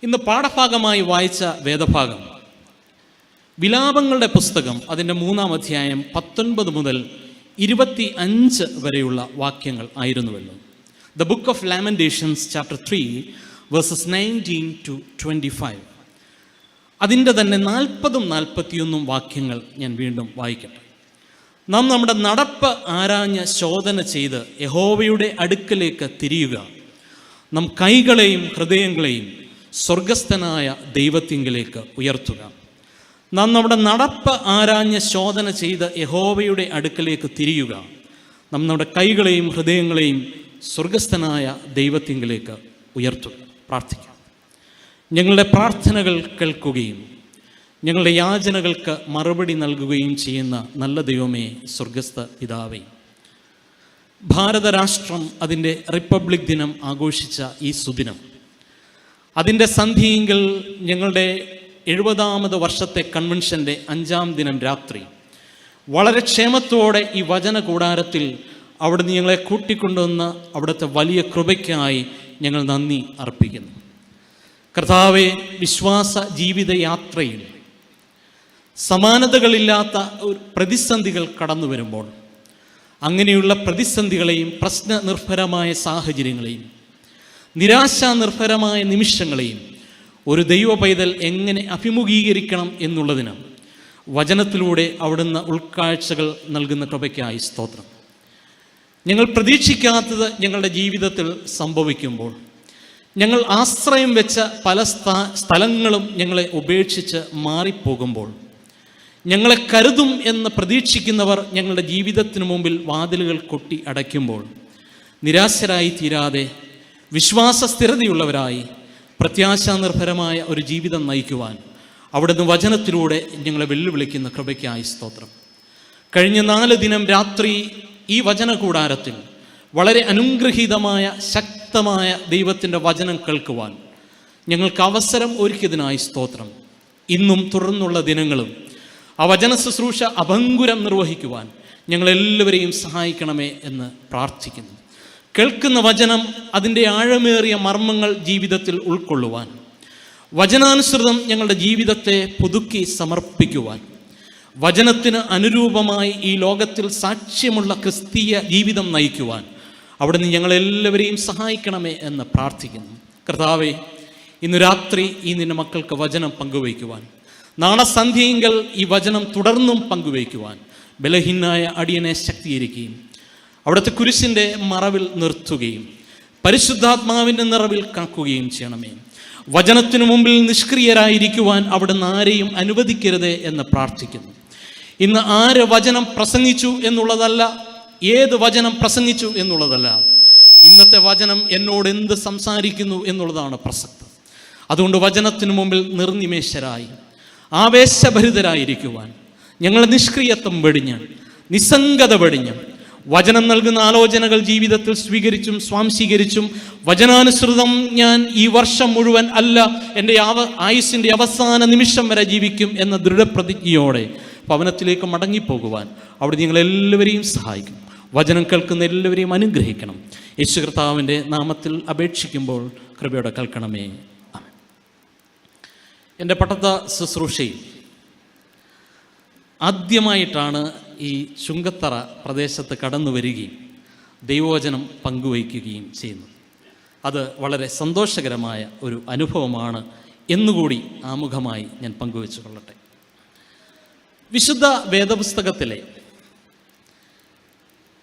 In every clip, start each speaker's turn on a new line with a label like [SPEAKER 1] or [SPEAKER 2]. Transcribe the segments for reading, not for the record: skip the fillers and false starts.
[SPEAKER 1] ഇന്ന് പാഠഭാഗമായി വായിച്ച വേദഭാഗം വിലാപങ്ങളുടെ പുസ്തകം അതിൻ്റെ 3-ാം അധ്യായം 19 മുതൽ 25 വരെയുള്ള വാക്യങ്ങൾ ആയിരുന്നുവല്ലോ. The book of Lamentations chapter 3 verses 19 to 25. അതിൻ്റെ തന്നെ 40-ഉം 41-ഉം വാക്യങ്ങൾ ഞാൻ വീണ്ടും വായിക്കട്ടെ. നാം നമ്മുടെ നടപ്പ് ആരാഞ്ഞ് ശോധന ചെയ്ത് യഹോവയുടെ അടുക്കലേക്ക് തിരിയുക. നാം കൈകളെയും ഹൃദയങ്ങളെയും സ്വർഗസ്ഥനായ ദൈവത്തിങ്കിലേക്ക് ഉയർത്തുക. നാം നമ്മുടെ നടപ്പ് ആരാഞ്ഞ് ശോധന ചെയ്ത് യഹോവയുടെ അടുക്കലേക്ക് തിരിയുക. നാം നമ്മുടെ കൈകളെയും ഹൃദയങ്ങളെയും സ്വർഗസ്ഥനായ ദൈവത്തിങ്കിലേക്ക് ഉയർത്തുക. പ്രാർത്ഥിക്കാം. ഞങ്ങളുടെ പ്രാർത്ഥനകൾ കേൾക്കുകയും ഞങ്ങളുടെ യാചനകൾക്ക് മറുപടി നൽകുകയും ചെയ്യുന്ന നല്ല ദൈവമേ, സ്വർഗസ്ഥ പിതാവേ, ഭാരതരാഷ്ട്രം അതിൻ്റെ റിപ്പബ്ലിക് ദിനം ആഘോഷിച്ച ഈ സുദിനം, അതിൻ്റെ സന്ധിയെങ്കിൽ ഞങ്ങളുടെ 70ാമത് വർഷത്തെ കൺവെൻഷൻ്റെ 5-ാം ദിനം രാത്രി വളരെ ക്ഷേമത്തോടെ ഈ വചന കൂടാരത്തിൽ അവിടുന്ന് ഞങ്ങളെ കൂട്ടിക്കൊണ്ടുവന്ന അവിടുത്തെ വലിയ കൃപയ്ക്കായി ഞങ്ങൾ നന്ദി അർപ്പിക്കുന്നു. കർത്താവെ, വിശ്വാസ ജീവിത യാത്രയിൽ സമാനതകളില്ലാത്ത പ്രതിസന്ധികൾ കടന്നു വരുമ്പോൾ അങ്ങനെയുള്ള പ്രതിസന്ധികളെയും പ്രശ്ന നിർഭരമായ സാഹചര്യങ്ങളെയും നിരാശാനിർഭരമായ നിമിഷങ്ങളെയും ഒരു ദൈവ പൈതൽ എങ്ങനെ അഭിമുഖീകരിക്കണം എന്നുള്ളതിന് വചനത്തിലൂടെ അവിടുന്ന് ഉൾക്കാഴ്ചകൾ നൽകുന്ന കൃപയ്ക്കായി സ്തോത്രം. ഞങ്ങൾ പ്രതീക്ഷിക്കാത്തത് ഞങ്ങളുടെ ജീവിതത്തിൽ സംഭവിക്കുമ്പോൾ, ഞങ്ങൾ ആശ്രയം വെച്ച പല സ്ഥലങ്ങളും ഞങ്ങളെ ഉപേക്ഷിച്ച് മാറിപ്പോകുമ്പോൾ, ഞങ്ങളെ കരുതും എന്ന് പ്രതീക്ഷിക്കുന്നവർ ഞങ്ങളുടെ ജീവിതത്തിന് മുമ്പിൽ വാതിലുകൾ കൊട്ടി അടയ്ക്കുമ്പോൾ, നിരാശരായി തീരാതെ വിശ്വാസ സ്ഥിരതയുള്ളവരായി പ്രത്യാശാനിർഭരമായ ഒരു ജീവിതം നയിക്കുവാൻ അവിടുന്ന് വചനത്തിലൂടെ ഞങ്ങളെ വെല്ലുവിളിക്കുന്ന കൃപയ്ക്കായി സ്തോത്രം. കഴിഞ്ഞ 4 ദിനം രാത്രി ഈ വചന കൂടാരത്തിൽ വളരെ അനുഗ്രഹീതമായ ശക്തമായ ദൈവത്തിൻ്റെ വചനം കേൾക്കുവാൻ ഞങ്ങൾക്ക് അവസരം ഒരുക്കിയതിനായി സ്തോത്രം. ഇന്നും തുടർന്നുള്ള ദിനങ്ങളും ആ വചന ശുശ്രൂഷ അഭംഗുരം നിർവഹിക്കുവാൻ ഞങ്ങളെല്ലാവരെയും സഹായിക്കണമേ എന്ന് പ്രാർത്ഥിക്കുന്നു. കേൾക്കുന്ന വചനം അതിൻ്റെ ആഴമേറിയ മർമ്മങ്ങൾ ജീവിതത്തിൽ ഉൾക്കൊള്ളുവാൻ, വചനാനുസൃതം ഞങ്ങളുടെ ജീവിതത്തെ പുതുക്കി സമർപ്പിക്കുവാൻ, വചനത്തിന് അനുരൂപമായി ഈ ലോകത്തിൽ സാക്ഷ്യമുള്ള ക്രിസ്തീയ ജീവിതം നയിക്കുവാൻ അവിടുന്ന് ഞങ്ങളെല്ലാവരെയും സഹായിക്കണമേ എന്ന് പ്രാർത്ഥിക്കുന്നു. കർത്താവേ, ഇന്ന് രാത്രി ഈ നിന്റെ മക്കൾക്ക് വചനം പങ്കുവയ്ക്കുവാൻ, നാളെ സന്ധ്യയെങ്കിൽ ഈ വചനം തുടർന്നും പങ്കുവയ്ക്കുവാൻ ബലഹീനായ അടിയനെ ശക്തീകരിക്കുകയും അവിടുത്തെ കുരിശിൻ്റെ മറവിൽ നിർത്തുകയും പരിശുദ്ധാത്മാവിൻ്റെ നിറവിൽ കാക്കുകയും ചെയ്യണമേ. വചനത്തിനു മുമ്പിൽ നിഷ്ക്രിയരായിരിക്കുവാൻ അവിടുന്ന് ആരെയും അനുവദിക്കരുതേ എന്ന് പ്രാർത്ഥിക്കുന്നു. ഇന്ന് ആര് വചനം പ്രസംഗിച്ചു എന്നുള്ളതല്ല, ഏത് വചനം പ്രസംഗിച്ചു എന്നുള്ളതല്ല, ഇന്നത്തെ വചനം എന്നോട് എന്ത് സംസാരിക്കുന്നു എന്നുള്ളതാണ് പ്രസക്തം. അതുകൊണ്ട് വചനത്തിനു മുമ്പിൽ നിർനിമേഷരായി ആവേശഭരിതരായിരിക്കുവാൻ, ഞങ്ങൾ നിഷ്ക്രിയത്വം വെടിഞ്ഞ് നിസ്സംഗത വെടിഞ്ഞ് വചനം നൽകുന്ന ആലോചനകൾ ജീവിതത്തിൽ സ്വീകരിച്ചും സ്വാംശീകരിച്ചും വചനാനുസൃതം ഞാൻ ഈ വർഷം മുഴുവൻ അല്ല, എൻ്റെ ആയുസ്സിൻ്റെ അവസാന നിമിഷം വരെ ജീവിക്കും എന്ന ദൃഢപ്രതിജ്ഞയോടെ ഭവനത്തിലേക്ക് മടങ്ങിപ്പോകുവാൻ അവിടെ ഞങ്ങളെല്ലാവരെയും സഹായിക്കും. വചനം കേൾക്കുന്ന എല്ലാവരെയും അനുഗ്രഹിക്കണം. യേശു കർത്താവിൻ്റെ നാമത്തിൽ അപേക്ഷിക്കുമ്പോൾ കൃപയോടെ കേൾക്കണമേ. എൻ്റെ പട്ടത്ത ശുശ്രൂഷയിൽ ആദ്യമായിട്ടാണ് ഈ ചുങ്കത്തറ പ്രദേശത്ത് കടന്നു വരികയും ദൈവവചനം പങ്കുവയ്ക്കുകയും ചെയ്യുന്നത്. അത് വളരെ സന്തോഷകരമായ ഒരു അനുഭവമാണ് എന്നുകൂടി ആമുഖമായി ഞാൻ പങ്കുവെച്ചു കൊള്ളട്ടെ. വിശുദ്ധ വേദപുസ്തകത്തിലെ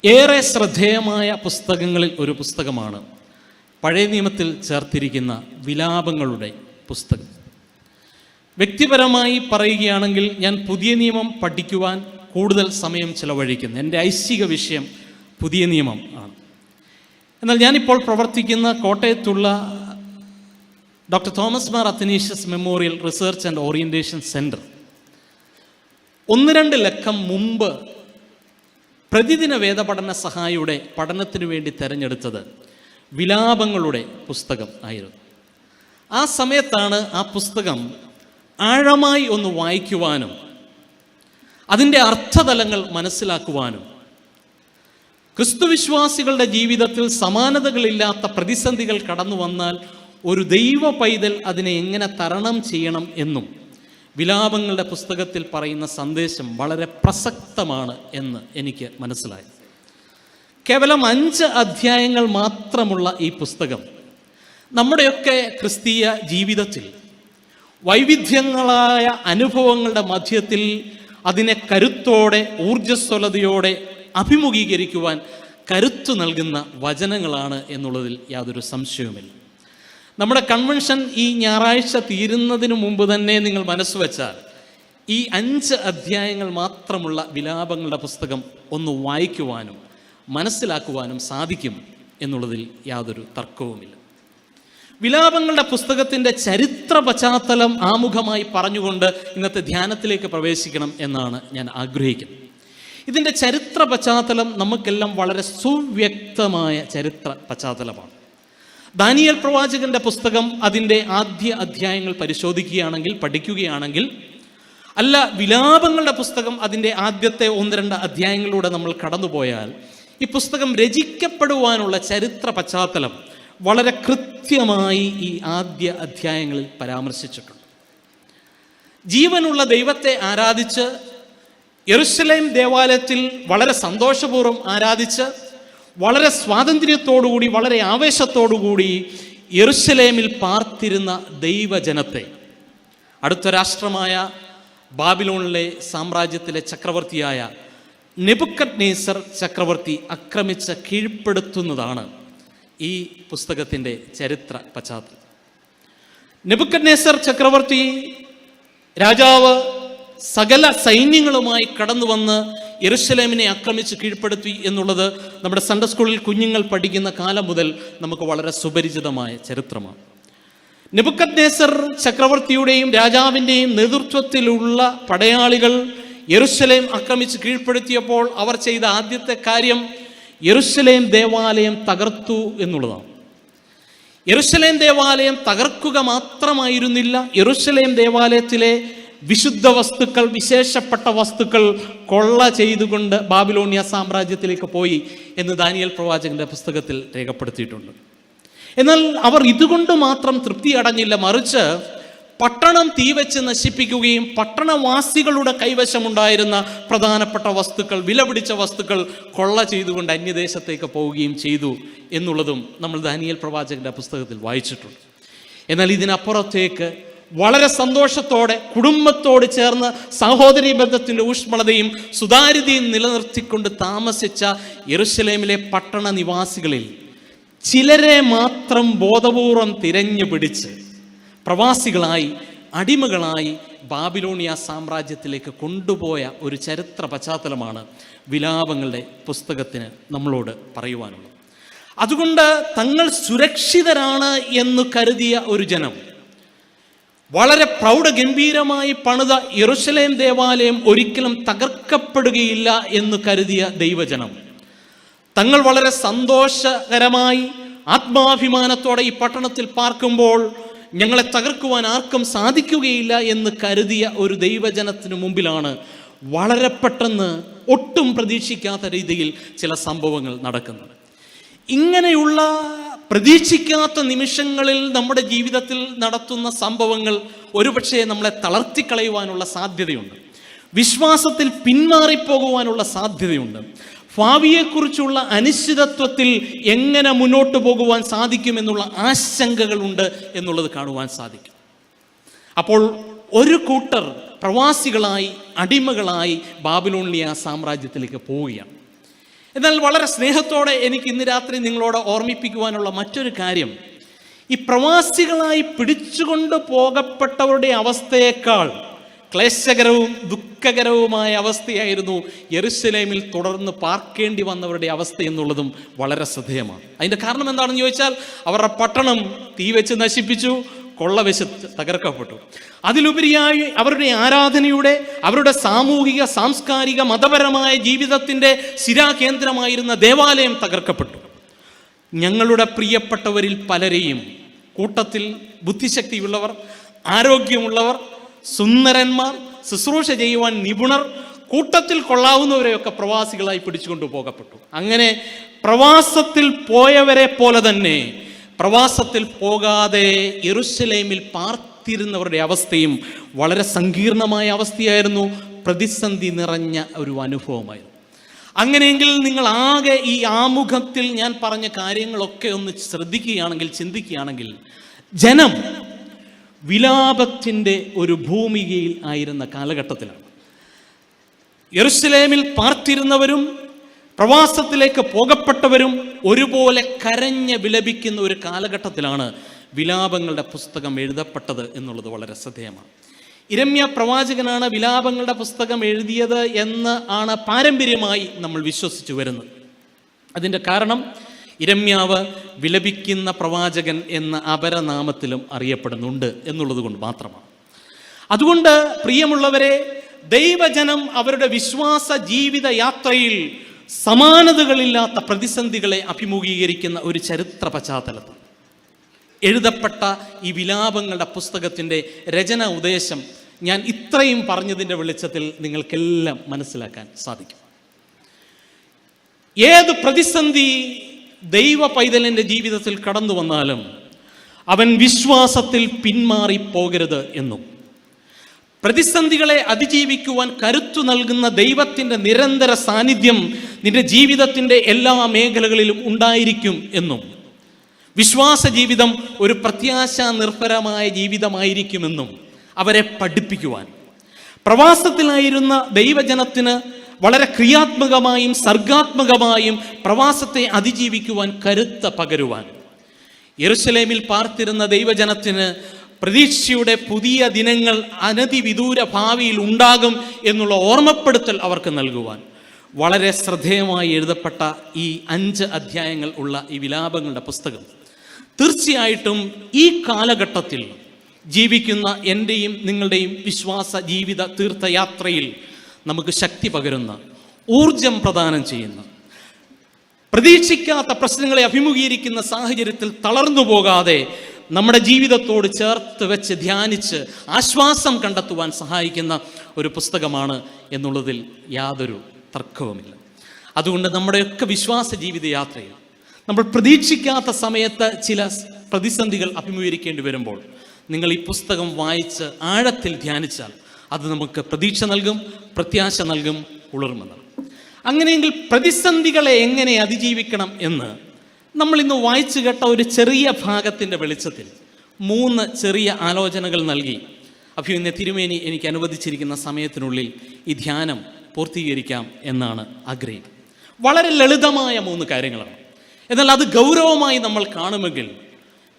[SPEAKER 1] ഏറെ ശ്രദ്ധേയമായ പുസ്തകങ്ങളിൽ ഒരു പുസ്തകമാണ് പഴയ നിയമത്തിൽ ചേർത്തിരിക്കുന്ന വിലാപങ്ങളുടെ പുസ്തകം. വ്യക്തിപരമായി പറയുകയാണെങ്കിൽ ഞാൻ പുതിയ നിയമം പഠിക്കുവാൻ കൂടുതൽ സമയം ചിലവഴിക്കുന്നു. എൻ്റെ ഐച്ഛിക വിഷയം പുതിയ നിയമം ആണ്. എന്നാൽ ഞാനിപ്പോൾ പ്രവർത്തിക്കുന്ന കോട്ടയത്തുള്ള doctor Thomas Mar Athanasius memorial research and orientation centre 1-2 ലക്കം മുമ്പ് പ്രതിദിന വേദപഠന സഹായിയുടെ പഠനത്തിനു വേണ്ടി തിരഞ്ഞെടുത്തത് വിലാപങ്ങളുടെ പുസ്തകം ആയിരുന്നു. ആ സമയത്താണ് ആ പുസ്തകം ആഴമായി ഒന്ന് വായിക്കുവാനും അതിൻ്റെ അർത്ഥതലങ്ങൾ മനസ്സിലാക്കുവാനും ക്രിസ്തുവിശ്വാസികളുടെ ജീവിതത്തിൽ സമാനതകളില്ലാത്ത പ്രതിസന്ധികൾ കടന്നു വന്നാൽ ഒരു ദൈവ പൈതൽ അതിനെ എങ്ങനെ തരണം ചെയ്യണം എന്നും വിലാപങ്ങളുടെ പുസ്തകത്തിൽ പറയുന്ന സന്ദേശം വളരെ പ്രസക്തമാണ് എന്ന് എനിക്ക് മനസ്സിലായി. കേവലം 5 അധ്യായങ്ങൾ മാത്രമുള്ള ഈ പുസ്തകം നമ്മുടെയൊക്കെ ക്രിസ്തീയ ജീവിതത്തിൽ വൈവിധ്യങ്ങളായ അനുഭവങ്ങളുടെ മധ്യത്തിൽ അതിനെ കരുത്തോടെ ഊർജ്ജസ്വലതയോടെ അഭിമുഖീകരിക്കുവാൻ കരുത്തു നൽകുന്ന വചനങ്ങളാണ് എന്നുള്ളതിൽ യാതൊരു സംശയവുമില്ല. നമ്മുടെ കൺവെൻഷൻ ഈ ഞായറാഴ്ച തീരുന്നതിന് മുമ്പ് തന്നെ നിങ്ങൾ മനസ്സ് വെച്ചാൽ ഈ 5 അധ്യായങ്ങൾ മാത്രമുള്ള വിലാപങ്ങളുടെ പുസ്തകം ഒന്ന് വായിക്കുവാനും മനസ്സിലാക്കുവാനും സാധിക്കും എന്നുള്ളതിൽ യാതൊരു തർക്കവുമില്ല. വിലാപങ്ങളുടെ പുസ്തകത്തിൻ്റെ ചരിത്ര പശ്ചാത്തലം ആമുഖമായി പറഞ്ഞുകൊണ്ട് ഇന്നത്തെ ധ്യാനത്തിലേക്ക് പ്രവേശിക്കണം എന്നാണ് ഞാൻ ആഗ്രഹിക്കുന്നത്. ഇതിൻ്റെ ചരിത്ര പശ്ചാത്തലം നമുക്കെല്ലാം വളരെ സുവ്യക്തമായ ചരിത്ര പശ്ചാത്തലമാണ്. ദാനിയേൽ പ്രവാചകന്റെ പുസ്തകം അതിൻ്റെ ആദ്യ അധ്യായങ്ങൾ പരിശോധിക്കുകയാണെങ്കിൽ, പഠിക്കുകയാണെങ്കിൽ, അല്ല വിലാപങ്ങളുടെ പുസ്തകം അതിൻ്റെ ആദ്യത്തെ 1-2 അധ്യായങ്ങളിലൂടെ നമ്മൾ കടന്നുപോയാൽ ഈ പുസ്തകം രചിക്കപ്പെടുവാനുള്ള ചരിത്ര പശ്ചാത്തലം വളരെ കൃത്യമായി ഈ ആദ്യ അധ്യായങ്ങളിൽ പരാമർശിച്ചിട്ടുണ്ട്. ജീവനുള്ള ദൈവത്തെ ആരാധിച്ച് യെരുശലേം ദേവാലയത്തിൽ വളരെ സന്തോഷപൂർവ്വം ആരാധിച്ച് വളരെ സ്വാതന്ത്ര്യത്തോടുകൂടി വളരെ ആവേശത്തോടുകൂടി യെരുശലേമിൽ പാർത്തിരുന്ന ദൈവജനത്തെ അടുത്ത രാഷ്ട്രമായ ബാബിലോണിലെ സാമ്രാജ്യത്തിലെ ചക്രവർത്തിയായ നെബൂഖദ്നേസർ ചക്രവർത്തി ആക്രമിച്ച് കീഴ്പ്പെടുത്തുന്നതാണ് ഈ പുസ്തകത്തിൻ്റെ ചരിത്ര പശ്ചാത്തലം. നെബൂഖദ്നേസർ ചക്രവർത്തി രാജാവ് സകല സൈന്യങ്ങളുമായി കടന്നു വന്ന് യെരുശലേമിനെ ആക്രമിച്ച് കീഴ്പ്പെടുത്തി എന്നുള്ളത് നമ്മുടെ സൺഡേ സ്കൂളിൽ കുഞ്ഞുങ്ങൾ പഠിക്കുന്ന കാലം മുതൽ നമുക്ക് വളരെ സുപരിചിതമായ ചരിത്രമാണ്. നെബൂഖദ്നേസർ ചക്രവർത്തിയുടെയും രാജാവിൻ്റെയും നേതൃത്വത്തിലുള്ള പടയാളികൾ യെരുശലേം ആക്രമിച്ച് കീഴ്പ്പെടുത്തിയപ്പോൾ അവർ ചെയ്ത ആദ്യത്തെ കാര്യം യെരുശലേം ദേവാലയം തകർത്തു എന്നുള്ളതാണ്. യെരുശലേം ദേവാലയം തകർക്കുക മാത്രമായിരുന്നില്ല, യെരുശലേം ദേവാലയത്തിലെ വിശുദ്ധ വസ്തുക്കൾ, വിശേഷപ്പെട്ട വസ്തുക്കൾ കൊള്ള ചെയ്തുകൊണ്ട് ബാബിലോണിയ സാമ്രാജ്യത്തിലേക്ക് പോയി എന്ന് ദാനിയേൽ പ്രവാചകന്റെ പുസ്തകത്തിൽ രേഖപ്പെടുത്തിയിട്ടുണ്ട്. എന്നാൽ അവർ ഇതുകൊണ്ട് മാത്രം തൃപ്തി അടഞ്ഞില്ല, മറിച്ച് പട്ടണം തീവച്ച് നശിപ്പിക്കുകയും പട്ടണവാസികളുടെ കൈവശമുണ്ടായിരുന്ന പ്രധാനപ്പെട്ട വസ്തുക്കൾ, വിലപിടിച്ച വസ്തുക്കൾ കൊള്ള ചെയ്തുകൊണ്ട് അന്യദേശത്തേക്ക് പോവുകയും ചെയ്തു എന്നുള്ളതും നമ്മൾ ദാനിയേൽ പ്രവാചകന്റെ പുസ്തകത്തിൽ വായിച്ചിട്ടുണ്ട്. എന്നാൽ ഇതിനപ്പുറത്തേക്ക് വളരെ സന്തോഷത്തോടെ കുടുംബത്തോട് ചേർന്ന് സഹോദരീ ബന്ധത്തിൻ്റെ ഊഷ്മളതയും സുതാര്യതയും നിലനിർത്തിക്കൊണ്ട് താമസിച്ച യെരുശലേമിലെ പട്ടണ നിവാസികളിൽ ചിലരെ മാത്രം ബോധപൂർവം തിരഞ്ഞുപിടിച്ച് പ്രവാസികളായി, അടിമകളായി ബാബിലോണിയ സാമ്രാജ്യത്തിലേക്ക് കൊണ്ടുപോയ ഒരു ചരിത്ര പശ്ചാത്തലമാണ് വിലാപങ്ങളുടെ പുസ്തകത്തിന് നമ്മളോട് പറയുവാനുള്ളത്. അതുകൊണ്ട് തങ്ങൾ സുരക്ഷിതരാണ് എന്ന് കരുതിയ ഒരു ജനം, വളരെ പ്രൗഢഗംഭീരമായി പണിത യെരുശലേം ദേവാലയം ഒരിക്കലും തകർക്കപ്പെടുകയില്ല എന്ന് കരുതിയ ദൈവജനം, തങ്ങൾ വളരെ സന്തോഷകരമായി ആത്മാഭിമാനത്തോടെ ഈ പട്ടണത്തിൽ പാർക്കുമ്പോൾ ഞങ്ങളെ തകർക്കുവാൻ ആർക്കും സാധിക്കുകയില്ല എന്ന് കരുതിയ ഒരു ദൈവജനത്തിന് മുമ്പിലാണ് വളരെ പെട്ടെന്ന് ഒട്ടും പ്രതീക്ഷിക്കാത്ത രീതിയിൽ ചില സംഭവങ്ങൾ നടക്കുന്നത്. ഇങ്ങനെയുള്ള പ്രതീക്ഷിക്കാത്ത നിമിഷങ്ങളിൽ നമ്മുടെ ജീവിതത്തിൽ നടത്തുന്ന സംഭവങ്ങൾ ഒരുപക്ഷെ നമ്മളെ തളർത്തിക്കളയുവാനുള്ള സാധ്യതയുണ്ട്, വിശ്വാസത്തിൽ പിന്മാറിപ്പോകുവാനുള്ള സാധ്യതയുണ്ട്, ഭാവിയെക്കുറിച്ചുള്ള അനിശ്ചിതത്വത്തിൽ എങ്ങനെ മുന്നോട്ട് പോകുവാൻ സാധിക്കുമെന്നുള്ള ആശങ്കകളുണ്ട് എന്നുള്ളത് കാണുവാൻ സാധിക്കും. അപ്പോൾ ഒരു കൂട്ടർ പ്രവാസികളായി, അടിമകളായി ബാബിലോണിയ സാമ്രാജ്യത്തിലേക്ക് പോവുകയാണ്. എന്നാൽ വളരെ സ്നേഹത്തോടെ എനിക്ക് ഇന്ന് രാത്രി നിങ്ങളോട് ഓർമ്മിപ്പിക്കുവാനുള്ള മറ്റൊരു കാര്യം, ഈ പ്രവാസികളായി പിടിച്ചുകൊണ്ട് പോകപ്പെട്ടവരുടെ അവസ്ഥയേക്കാൾ ക്ലേശകരവും ദുഃഖകരവുമായ അവസ്ഥയായിരുന്നു യെരുശലേമിൽ തുടർന്ന് പാർക്കേണ്ടി വന്നവരുടെ അവസ്ഥ എന്നുള്ളതും വളരെ ശ്രദ്ധേയമാണ്. അതിൻ്റെ കാരണം എന്താണെന്ന് ചോദിച്ചാൽ, അവരുടെ പട്ടണം തീവെച്ച് നശിപ്പിച്ചു, കൊള്ളവെച്ച് തകർക്കപ്പെട്ടു. അതിലുപരിയായി അവരുടെ ആരാധനയുടെ, അവരുടെ സാമൂഹിക, സാംസ്കാരിക, മതപരമായ ജീവിതത്തിൻ്റെ ശിരാകേന്ദ്രമായിരുന്ന ദേവാലയം തകർക്കപ്പെട്ടു. ഞങ്ങളുടെ പ്രിയപ്പെട്ടവരിൽ പലരെയും, കൂട്ടത്തിൽ ബുദ്ധിശക്തിയുള്ളവർ, ആരോഗ്യമുള്ളവർ, സുന്ദരന്മാർ, ശുശ്രൂഷ ചെയ്യുവാൻ നിപുണർ, കൂട്ടത്തിൽ കൊള്ളാവുന്നവരെയൊക്കെ പ്രവാസികളായി പിടിച്ചുകൊണ്ടു പോകപ്പെട്ടു. അങ്ങനെ പ്രവാസത്തിൽ പോയവരെ പോലെ തന്നെ പ്രവാസത്തിൽ പോകാതെ യെരുശലേമിൽ പാർത്തിരുന്നവരുടെ അവസ്ഥയും വളരെ സങ്കീർണമായ അവസ്ഥയായിരുന്നു, പ്രതിസന്ധി നിറഞ്ഞ ഒരു അനുഭവമായിരുന്നു. അങ്ങനെയെങ്കിൽ നിങ്ങൾ ആകെ ഈ ആമുഖത്തിൽ ഞാൻ പറഞ്ഞ കാര്യങ്ങളൊക്കെ ഒന്ന് ശ്രദ്ധിക്കുകയാണെങ്കിൽ, ചിന്തിക്കുകയാണെങ്കിൽ, ജനം വിലാപത്തിൻ്റെ ഒരു ഭൂമികയിൽ ആയിരുന്ന കാലഘട്ടത്തിലാണ്. യെരുശലേമിൽ പാർത്തിരുന്നവരും പ്രവാസത്തിലേക്ക് പോകപ്പെട്ടവരും ഒരുപോലെ കരഞ്ഞ് വിലപിക്കുന്ന ഒരു കാലഘട്ടത്തിലാണ് വിലാപങ്ങളുടെ പുസ്തകം എഴുതപ്പെട്ടത് എന്നുള്ളത് വളരെ ശ്രദ്ധേയമാണ്. ഇരമ്യ പ്രവാചകനാണ് വിലാപങ്ങളുടെ പുസ്തകം എഴുതിയത് എന്ന് ആണ് പാരമ്പര്യമായി നമ്മൾ വിശ്വസിച്ചു വരുന്നത്. അതിൻ്റെ കാരണം ഇരമ്യാവ് വിലപിക്കുന്ന പ്രവാചകൻ എന്ന അപരനാമത്തിലും അറിയപ്പെടുന്നുണ്ട് എന്നുള്ളത് കൊണ്ട് മാത്രമാണ്. അതുകൊണ്ട് പ്രിയമുള്ളവരെ, ദൈവജനം അവരുടെ വിശ്വാസ ജീവിത യാത്രയിൽ സമാനതകളില്ലാത്ത പ്രതിസന്ധികളെ അഭിമുഖീകരിക്കുന്ന ഒരു ചരിത്ര പശ്ചാത്തലത്തിൽ എഴുതപ്പെട്ട ഈ വിലാപങ്ങളുടെ പുസ്തകത്തിൻ്റെ രചന ഉദ്ദേശം ഞാൻ ഇത്രയും പറഞ്ഞതിൻ്റെ വെളിച്ചത്തിൽ നിങ്ങൾക്കെല്ലാം മനസ്സിലാക്കാൻ സാധിക്കും. ഏത് പ്രതിസന്ധി ദൈവ പൈതലിൻ്റെ ജീവിതത്തിൽ കടന്നു വന്നാലും അവൻ വിശ്വാസത്തിൽ പിന്മാറിപ്പോകരുത് എന്നും, പ്രതിസന്ധികളെ അതിജീവിക്കുവാൻ കരുത്തു നൽകുന്ന ദൈവത്തിൻ്റെ നിരന്തര സാന്നിധ്യം നിന്റെ ജീവിതത്തിൻ്റെ എല്ലാ മേഖലകളിലും ഉണ്ടായിരിക്കും എന്നും, വിശ്വാസ ജീവിതം ഒരു പ്രത്യാശ നിർഭരമായ ജീവിതമായിരിക്കുമെന്നും അവരെ പഠിപ്പിക്കുവാൻ, പ്രവാസത്തിലായിരുന്ന ദൈവജനത്തിന് വളരെ ക്രിയാത്മകമായും സർഗാത്മകമായും പ്രവാസത്തെ അതിജീവിക്കുവാൻ കരുത്ത് പകരുവാൻ, യെരുശലേമിൽ പാർത്തിരുന്ന ദൈവജനത്തിന് പ്രതീക്ഷയുടെ പുതിയ ദിനങ്ങൾ അനതിവിദൂര ഭാവിയിൽ ഉണ്ടാകും എന്നുള്ള ഓർമ്മപ്പെടുത്തൽ അവർക്ക് നൽകുവാൻ വളരെ ശ്രദ്ധേയമായി എഴുതപ്പെട്ട ഈ 5 അധ്യായങ്ങൾ ഉള്ള ഈ വിലാപങ്ങളുടെ പുസ്തകം തീർച്ചയായിട്ടും ഈ കാലഘട്ടത്തിൽ ജീവിക്കുന്ന എൻ്റെയും നിങ്ങളുടെയും വിശ്വാസ ജീവിത തീർത്ഥയാത്രയിൽ നമുക്ക് ശക്തി പകരുന്ന, ഊർജം പ്രദാനം ചെയ്യുന്ന, പ്രതീക്ഷിക്കാത്ത പ്രശ്നങ്ങളെ അഭിമുഖീകരിക്കുന്ന സാഹചര്യത്തിൽ തളർന്നു പോകാതെ നമ്മുടെ ജീവിതത്തോട് ചേർത്ത് വെച്ച് ധ്യാനിച്ച് ആശ്വാസം കണ്ടെത്തുവാൻ സഹായിക്കുന്ന ഒരു പുസ്തകമാണ് എന്നുള്ളതിൽ യാതൊരു തർക്കവുമില്ല. അതുകൊണ്ട് നമ്മുടെയൊക്കെ വിശ്വാസ ജീവിത യാത്രയിൽ നമ്മൾ പ്രതീക്ഷിക്കാത്ത സമയത്ത് ചില പ്രതിസന്ധികൾ അഭിമുഖീകരിക്കേണ്ടി വരുമ്പോൾ നിങ്ങൾ ഈ പുസ്തകം വായിച്ച് ആഴത്തിൽ ധ്യാനിച്ചാൽ അത് നമുക്ക് പ്രതീക്ഷ നൽകും, പ്രത്യാശ നൽകും, ഉണർവ് നൽകും. അങ്ങനെയെങ്കിൽ പ്രതിസന്ധികളെ എങ്ങനെ അതിജീവിക്കണം എന്ന് നമ്മൾ ഇന്ന് വായിച്ചു കേട്ട ഒരു ചെറിയ ഭാഗത്തിൻ്റെ വെളിച്ചത്തിൽ 3 ചെറിയ ആലോചനകൾ നൽകി അഭിമന്യ തിരുമേനി എനിക്ക് അനുവദിച്ചിരിക്കുന്ന സമയത്തിനുള്ളിൽ ഈ ധ്യാനം പൂർത്തീകരിക്കാം എന്നാണ് ആഗ്രഹിക്കുന്നത്. വളരെ ലളിതമായ 3 കാര്യങ്ങളാണ്. എന്നാൽ അത് ഗൗരവമായി നമ്മൾ കാണുമെങ്കിൽ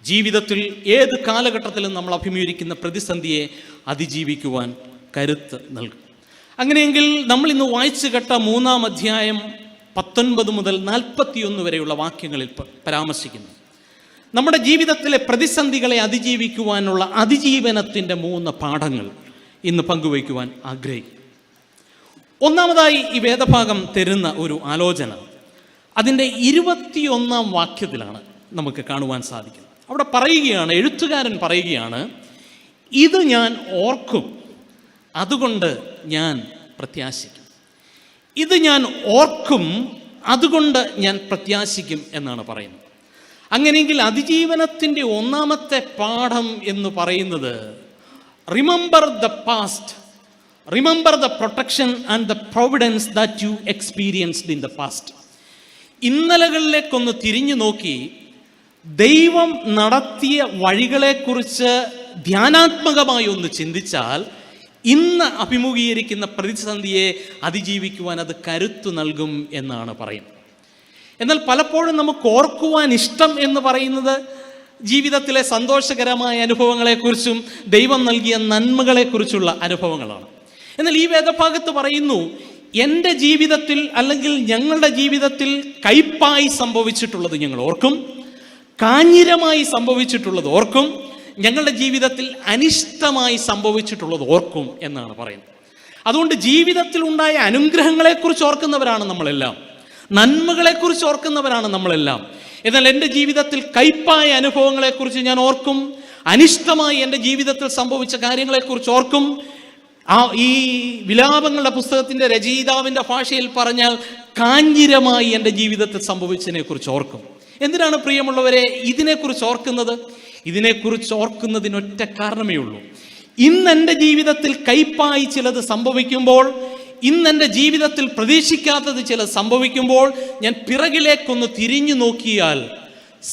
[SPEAKER 1] ജീവിതത്തിൽ ഏത് കാലഘട്ടത്തിലും നമ്മൾ അഭിമുഖീകരിക്കുന്ന പ്രതിസന്ധിയെ അതിജീവിക്കുവാൻ കരുത്ത് നൽകും. അങ്ങനെയെങ്കിൽ നമ്മൾ ഇന്ന് വായിച്ചു കേട്ട 3-ാം അധ്യായം 19 മുതൽ 41 വരെയുള്ള വാക്യങ്ങളിൽ പരാമർശിക്കുന്നു നമ്മുടെ ജീവിതത്തിലെ പ്രതിസന്ധികളെ അതിജീവിക്കുവാനുള്ള അതിജീവനത്തിൻ്റെ 3 പാഠങ്ങൾ ഇന്ന് പങ്കുവയ്ക്കുവാൻ ആഗ്രഹിക്കും. ഒന്നാമതായി ഈ വേദഭാഗം തരുന്ന ഒരു ആലോചന അതിൻ്റെ 21-ാം വാക്യത്തിലാണ് നമുക്ക് കാണുവാൻ സാധിക്കുന്നത്. അവിടെ പറയുകയാണ്, എഴുത്തുകാരൻ പറയുകയാണ്, ഇത് ഞാൻ ഓർക്കും, അതുകൊണ്ട് ഞാൻ പ്രത്യാശിക്കും. ഇത് ഞാൻ ഓർക്കും, അതുകൊണ്ട് ഞാൻ പ്രത്യാശിക്കും എന്നാണ് പറയുന്നത്. അങ്ങനെയെങ്കിൽ അതിജീവനത്തിൻ്റെ 1-ാമത്തെ പാഠം എന്ന് പറയുന്നത് remember the past, remember the protection and the providence that you experienced in the past. ഇന്നലകളിലേക്കൊന്ന് തിരിഞ്ഞു നോക്കി ദൈവം നടത്തിയ വഴികളെക്കുറിച്ച് ധ്യാനാത്മകമായി ഒന്ന് ചിന്തിച്ചാൽ ഇന്ന് അഭിമുഖീകരിക്കുന്ന പ്രതിസന്ധിയെ അതിജീവിക്കുവാൻ അത് കരുത്തു നൽകും എന്നാണ് പറയുന്നത്. എന്നാൽ പലപ്പോഴും നമുക്ക് ഓർക്കുവാൻ ഇഷ്ടം എന്ന് പറയുന്നത് ജീവിതത്തിലെ സന്തോഷകരമായ അനുഭവങ്ങളെക്കുറിച്ചും ദൈവം നൽകിയ നന്മകളെക്കുറിച്ചുള്ള അനുഭവങ്ങളാണ്. എന്നാൽ ഈ വേദഭാഗത്ത് പറയുന്നു, എൻ്റെ ജീവിതത്തിൽ അല്ലെങ്കിൽ ഞങ്ങളുടെ ജീവിതത്തിൽ കയ്പായി സംഭവിച്ചിട്ടുള്ളത് ഞങ്ങൾ ഓർക്കും, കാഞ്ഞിരമായി സംഭവിച്ചിട്ടുള്ളത് ഓർക്കും, ഞങ്ങളുടെ ജീവിതത്തിൽ അനിഷ്ടമായി സംഭവിച്ചിട്ടുള്ളത് ഓർക്കും എന്നാണ് പറയുന്നത്. അതുകൊണ്ട് ജീവിതത്തിൽ ഉണ്ടായ അനുഗ്രഹങ്ങളെക്കുറിച്ച് ഓർക്കുന്നവരാണ് നമ്മളെല്ലാം, നന്മകളെക്കുറിച്ച് ഓർക്കുന്നവരാണ് നമ്മളെല്ലാം. എന്നാൽ എൻ്റെ ജീവിതത്തിൽ കയ്പായ അനുഭവങ്ങളെക്കുറിച്ച് ഞാൻ ഓർക്കും, അനിഷ്ടമായി എൻ്റെ ജീവിതത്തിൽ സംഭവിച്ച കാര്യങ്ങളെക്കുറിച്ച് ഓർക്കും. ഈ വിലാപങ്ങളുടെ പുസ്തകത്തിൻ്റെ രചയിതാവിൻ്റെ ഭാഷയിൽ പറഞ്ഞാൽ കാഞ്ഞിരമായി എൻ്റെ ജീവിതത്തിൽ സംഭവിച്ചതിനെ കുറിച്ച് ഓർക്കും. എന്തിനാണ് പ്രിയമുള്ളവരെ ഇതിനെക്കുറിച്ച് ഓർക്കുന്നത്? ഇതിനെക്കുറിച്ച് ഓർക്കുന്നതിനൊറ്റ കാരണമേ ഉള്ളൂ. ഇന്നെൻ്റെ ജീവിതത്തിൽ കയ്പായി ചിലത് സംഭവിക്കുമ്പോൾ, ഇന്നെൻ്റെ ജീവിതത്തിൽ പ്രതീക്ഷിക്കാത്തത് ചിലത് സംഭവിക്കുമ്പോൾ, ഞാൻ പിറകിലേക്കൊന്ന് തിരിഞ്ഞു നോക്കിയാൽ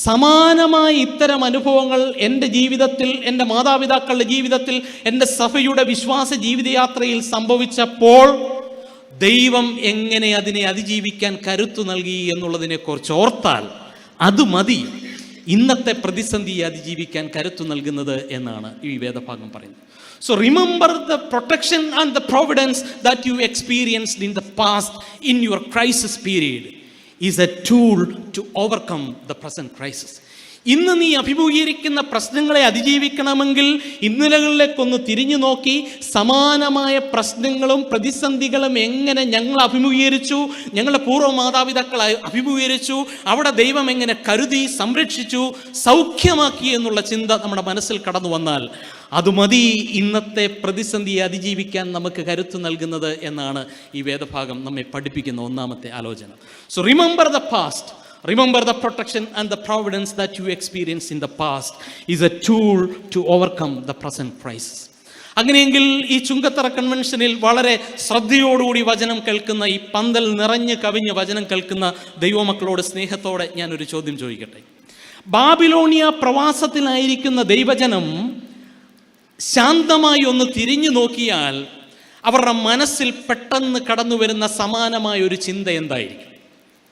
[SPEAKER 1] സമാനമായ ഇത്തരം അനുഭവങ്ങൾ എൻ്റെ ജീവിതത്തിൽ, എൻ്റെ മാതാപിതാക്കളുടെ ജീവിതത്തിൽ, എൻ്റെ സഭയുടെ വിശ്വാസ ജീവിതയാത്രയിൽ സംഭവിച്ചപ്പോൾ ദൈവം എങ്ങനെ അതിനെ അതിജീവിക്കാൻ കരുത്തു നൽകി എന്നുള്ളതിനെക്കുറിച്ച് ഓർത്താൽ അത് മതി ഇന്നത്തെ പ്രതിസന്ധിയെ അതിജീവിക്കാൻ കരുത്തു നൽകുന്നത് എന്നാണ് ഈ വേദഭാഗം പറയുന്നത്. So remember the protection and the providence that you experienced in the past in your crisis period is a tool to overcome the present crisis. ഇന്ന് നീ അഭിമുഖീകരിക്കുന്ന പ്രശ്നങ്ങളെ അതിജീവിക്കണമെങ്കിൽ ഇന്നലകളിലേക്കൊന്ന് തിരിഞ്ഞു നോക്കി സമാനമായ പ്രശ്നങ്ങളും പ്രതിസന്ധികളും എങ്ങനെ ഞങ്ങൾ അഭിമുഖീകരിച്ചു, ഞങ്ങളുടെ പൂർവ്വ മാതാപിതാക്കൾ അഭിമുഖീകരിച്ചു, അവിടെ ദൈവം എങ്ങനെ കരുതി സംരക്ഷിച്ചു സൗഖ്യമാക്കി എന്നുള്ള ചിന്ത നമ്മുടെ മനസ്സിൽ കടന്നു വന്നാൽ അത് മതി ഇന്നത്തെ പ്രതിസന്ധിയെ അതിജീവിക്കാൻ നമുക്ക് കരുത്ത് നൽകുന്നത് എന്നാണ് ഈ വേദഭാഗം നമ്മെ പഠിപ്പിക്കുന്ന ഒന്നാമത്തെ ആലോചന. So remember the past. Remember the protection and the providence that you experienced in the past is a tool to overcome the present crisis. അങ്ങനെയെങ്കിൽ ഈ ചുങ്കത്തറ കൺവെൻഷനിൽ വളരെ ശ്രദ്ധയോടുകൂടി വചനം കേൾക്കുന്ന, ഈ പന്തൽ നിറഞ്ഞ് കവിഞ്ഞ് വചനം കേൾക്കുന്ന ദൈവമക്കളോട് സ്നേഹത്തോടെ ഞാനൊരു ചോദ്യം ചോദിക്കട്ടെ. ബാബിലോണിയ പ്രവാസത്തിലായിരിക്കുന്ന ദൈവജനം ശാന്തമായി ഒന്ന് തിരിഞ്ഞു നോക്കിയാൽ അവരുടെ മനസ്സിൽ പെട്ടെന്ന് കടന്നു വരുന്ന സമാനമായ ഒരു ചിന്ത എന്തായിരിക്കും?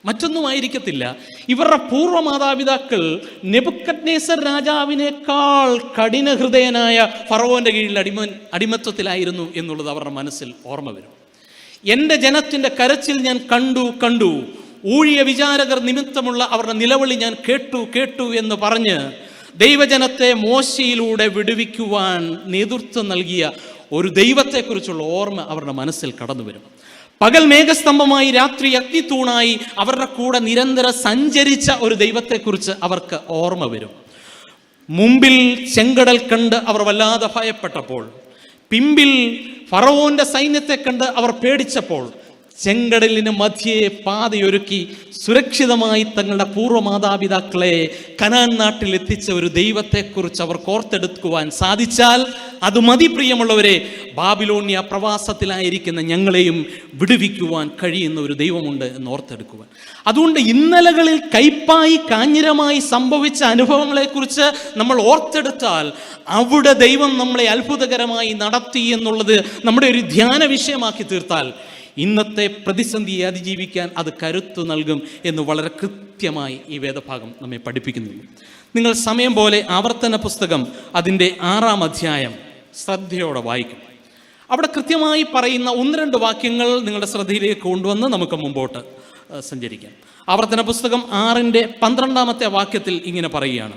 [SPEAKER 1] മറ്റൊന്നും ആയിരിക്കത്തില്ല. ഇവരുടെ പൂർവ്വ മാതാപിതാക്കൾ നെബൂഖദ്നേസർ രാജാവിനേക്കാൾ കഠിന ഹൃദയനായ ഫറവോന്റെ കീഴിൽ അടിമത്വത്തിലായിരുന്നു എന്നുള്ളത് അവരുടെ മനസ്സിൽ ഓർമ്മ വരും. എൻ്റെ ജനത്തിൻ്റെ കരച്ചിൽ ഞാൻ കണ്ടു, ഊഴിയ വിചാരകർ നിമിത്തമുള്ള അവരുടെ നിലവിളി ഞാൻ കേട്ടു എന്ന് പറഞ്ഞ് ദൈവജനത്തെ മോശയിലൂടെ വിടുവിക്കുവാൻ നേതൃത്വം നൽകിയ ഒരു ദൈവത്തെക്കുറിച്ചുള്ള ഓർമ്മ അവരുടെ മനസ്സിൽ കടന്നു വരും. പകൽ മേഘസ്തംഭമായി രാത്രി അഗ്നിത്തൂണായി അവരുടെ കൂടെ നിരന്തരം സഞ്ചരിച്ച ഒരു ദൈവത്തെക്കുറിച്ച് അവർക്ക് ഓർമ്മ വരും. മുമ്പിൽ ചെങ്കടൽ കണ്ട് അവർ വല്ലാതെ ഭയപ്പെട്ടപ്പോൾ, പിമ്പിൽ ഫറവോന്റെ സൈന്യത്തെ കണ്ട് അവർ പേടിച്ചപ്പോൾ, ചെങ്കടലിന് മധ്യേ പാതയൊരുക്കി സുരക്ഷിതമായി തങ്ങളുടെ പൂർവ്വ മാതാപിതാക്കളെ കനാൻ നാട്ടിൽ എത്തിച്ച ഒരു ദൈവത്തെക്കുറിച്ച് അവർ ഓർത്തെടുക്കുവാൻ സാധിച്ചാൽ അത് മതി പ്രിയമുള്ളവരെ, ബാബിലോണിയ പ്രവാസത്തിലായിരിക്കുന്ന ഞങ്ങളെയും വിടുവിക്കുവാൻ കഴിയുന്ന ഒരു ദൈവമുണ്ട് എന്ന് ഓർത്തെടുക്കുവാൻ. അതുകൊണ്ട് ഇന്നലകളിൽ കയ്പായി കാഞ്ഞിരമായി സംഭവിച്ച അനുഭവങ്ങളെക്കുറിച്ച് നമ്മൾ ഓർത്തെടുത്താൽ അവിടെ ദൈവം നമ്മളെ അത്ഭുതകരമായി നടത്തി എന്നുള്ളത് നമ്മുടെ ഒരു ധ്യാന വിഷയമാക്കി തീർത്താൽ ഇന്നത്തെ പ്രതിസന്ധിയെ അതിജീവിക്കാൻ അത് കരുത്തു നൽകും എന്ന് വളരെ കൃത്യമായി ഈ വേദഭാഗം നമ്മെ പഠിപ്പിക്കുന്നുണ്ട്. നിങ്ങൾ സമയം പോലെ ആവർത്തന പുസ്തകം അതിൻ്റെ 6-ാം അധ്യായം ശ്രദ്ധയോടെ വായിക്കും. അവിടെ കൃത്യമായി പറയുന്ന 1-2 വാക്യങ്ങൾ നിങ്ങളുടെ ശ്രദ്ധയിലേക്ക് കൊണ്ടുവന്ന് നമുക്ക് മുമ്പോട്ട് സഞ്ചരിക്കാം. ആവർത്തന പുസ്തകം 6-ന്റെ 12-ാമത്തെ വാക്യത്തിൽ ഇങ്ങനെ പറയുകയാണ്: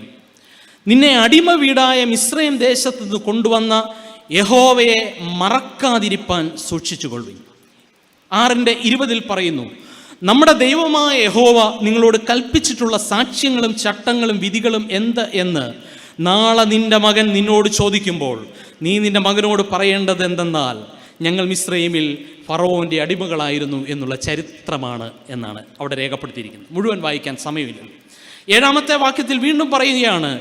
[SPEAKER 1] നിന്നെ അടിമ വീടായ മിസ്രയീം ദേശത്ത് നിന്ന് കൊണ്ടുവന്ന യഹോവയെ മറക്കാതിരിപ്പാൻ സൂക്ഷിച്ചുകൊള്ളുവിൻ. 6-ന്റെ 20 പറയുന്നു: നമ്മുടെ ദൈവമായ യഹോവ നിങ്ങളോട് കൽപ്പിച്ചിട്ടുള്ള സാക്ഷ്യങ്ങളും ചട്ടങ്ങളും വിധികളും എന്ത് എന്ന് നാളെ നിന്റെ മകൻ നിന്നോട് ചോദിക്കുമ്പോൾ നീ നിന്റെ മകനോട് പറയേണ്ടത് എന്തെന്നാൽ, ഞങ്ങൾ മിസ്രയീമിൽ ഫറവോന്റെ അടിമകളായിരുന്നു എന്നുള്ള ചരിത്രമാണ് എന്നാണ് അവിടെ രേഖപ്പെടുത്തിയിരിക്കുന്നത്. മുഴുവൻ വായിക്കാൻ സമയമില്ല. 7-ാമത്തെ വാക്യത്തിൽ വീണ്ടും പറയുകയാണ്: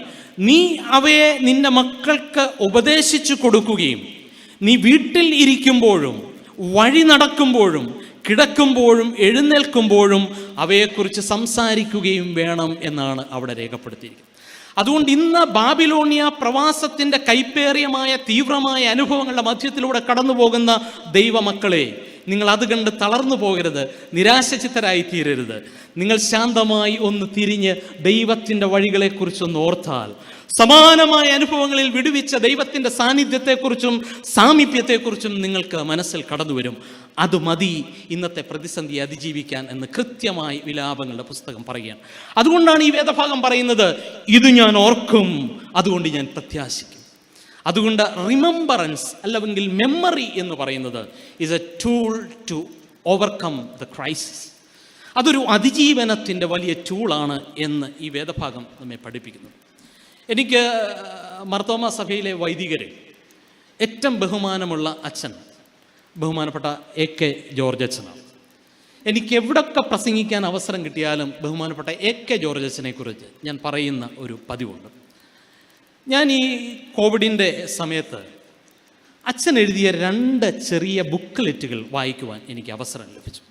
[SPEAKER 1] നീ അവയെ നിന്റെ മക്കൾക്ക് ഉപദേശിച്ചു കൊടുക്കുകയും നീ വീട്ടിൽ ഇരിക്കുമ്പോഴും വഴി നടക്കുമ്പോഴും കിടക്കുമ്പോഴും എഴുന്നേൽക്കുമ്പോഴും അവയെക്കുറിച്ച് സംസാരിക്കുകയും വേണം എന്നാണ് അവിടെ രേഖപ്പെടുത്തിയിരിക്കുന്നത്. അതുകൊണ്ട് ഇന്ന് ബാബിലോണിയ പ്രവാസത്തിൻ്റെ കൈപ്പേറിയമായ തീവ്രമായ അനുഭവങ്ങളുടെ മധ്യത്തിലൂടെ കടന്നു പോകുന്ന ദൈവമക്കളെ, നിങ്ങൾ അത് കണ്ട് തളർന്നു പോകരുത്, നിരാശചിത്തരായി തീരരുത്. നിങ്ങൾ ശാന്തമായി ഒന്ന് തിരിഞ്ഞ് ദൈവത്തിൻ്റെ വഴികളെക്കുറിച്ചൊന്ന് ഓർത്താൽ സമാനമായ അനുഭവങ്ങളിൽ വിടുവിച്ച ദൈവത്തിൻ്റെ സാന്നിധ്യത്തെക്കുറിച്ചും സാമീപ്യത്തെക്കുറിച്ചും നിങ്ങൾക്ക് മനസ്സിൽ കടന്നു വരും. അത് മതി ഇന്നത്തെ പ്രതിസന്ധിയെ അതിജീവിക്കാൻ എന്ന് കൃത്യമായി വിലാപങ്ങളുടെ പുസ്തകം പറയുകയാണ്. അതുകൊണ്ടാണ് ഈ വേദഭാഗം പറയുന്നത്, ഇത് ഞാൻ ഓർക്കും, അതുകൊണ്ട് ഞാൻ പ്രത്യാശിക്കും. അതുകൊണ്ട് റിമെമ്പറൻസ് അല്ലെങ്കിൽ മെമ്മറി എന്ന് പറയുന്നത് is a tool to overcome the crisis. അതൊരു അതിജീവനത്തിൻ്റെ വലിയ ടൂളാണ് എന്ന് ഈ വേദഭാഗം നമ്മെ പഠിപ്പിക്കുന്നു. എനിക്ക് മർത്തോമ സഭയിലെ വൈദികരെ ഏറ്റവും ബഹുമാനമുള്ള അച്ഛൻ ബഹുമാനപ്പെട്ട AK ജോർജ് അച്ഛനാണ്. എനിക്ക് എവിടൊക്കെ പ്രസംഗിക്കാൻ അവസരം കിട്ടിയാലും ബഹുമാനപ്പെട്ട AK ജോർജ് അച്ഛനെ കുറിച്ച് ഞാൻ പറയുന്ന ഒരു പതിവുണ്ട്. ഞാൻ ഈ കോവിഡിൻ്റെ സമയത്ത് അച്ഛൻ എഴുതിയ 2 ചെറിയ ബുക്ക്ലെറ്റുകൾ വായിക്കുവാൻ എനിക്ക് അവസരം ലഭിച്ചു.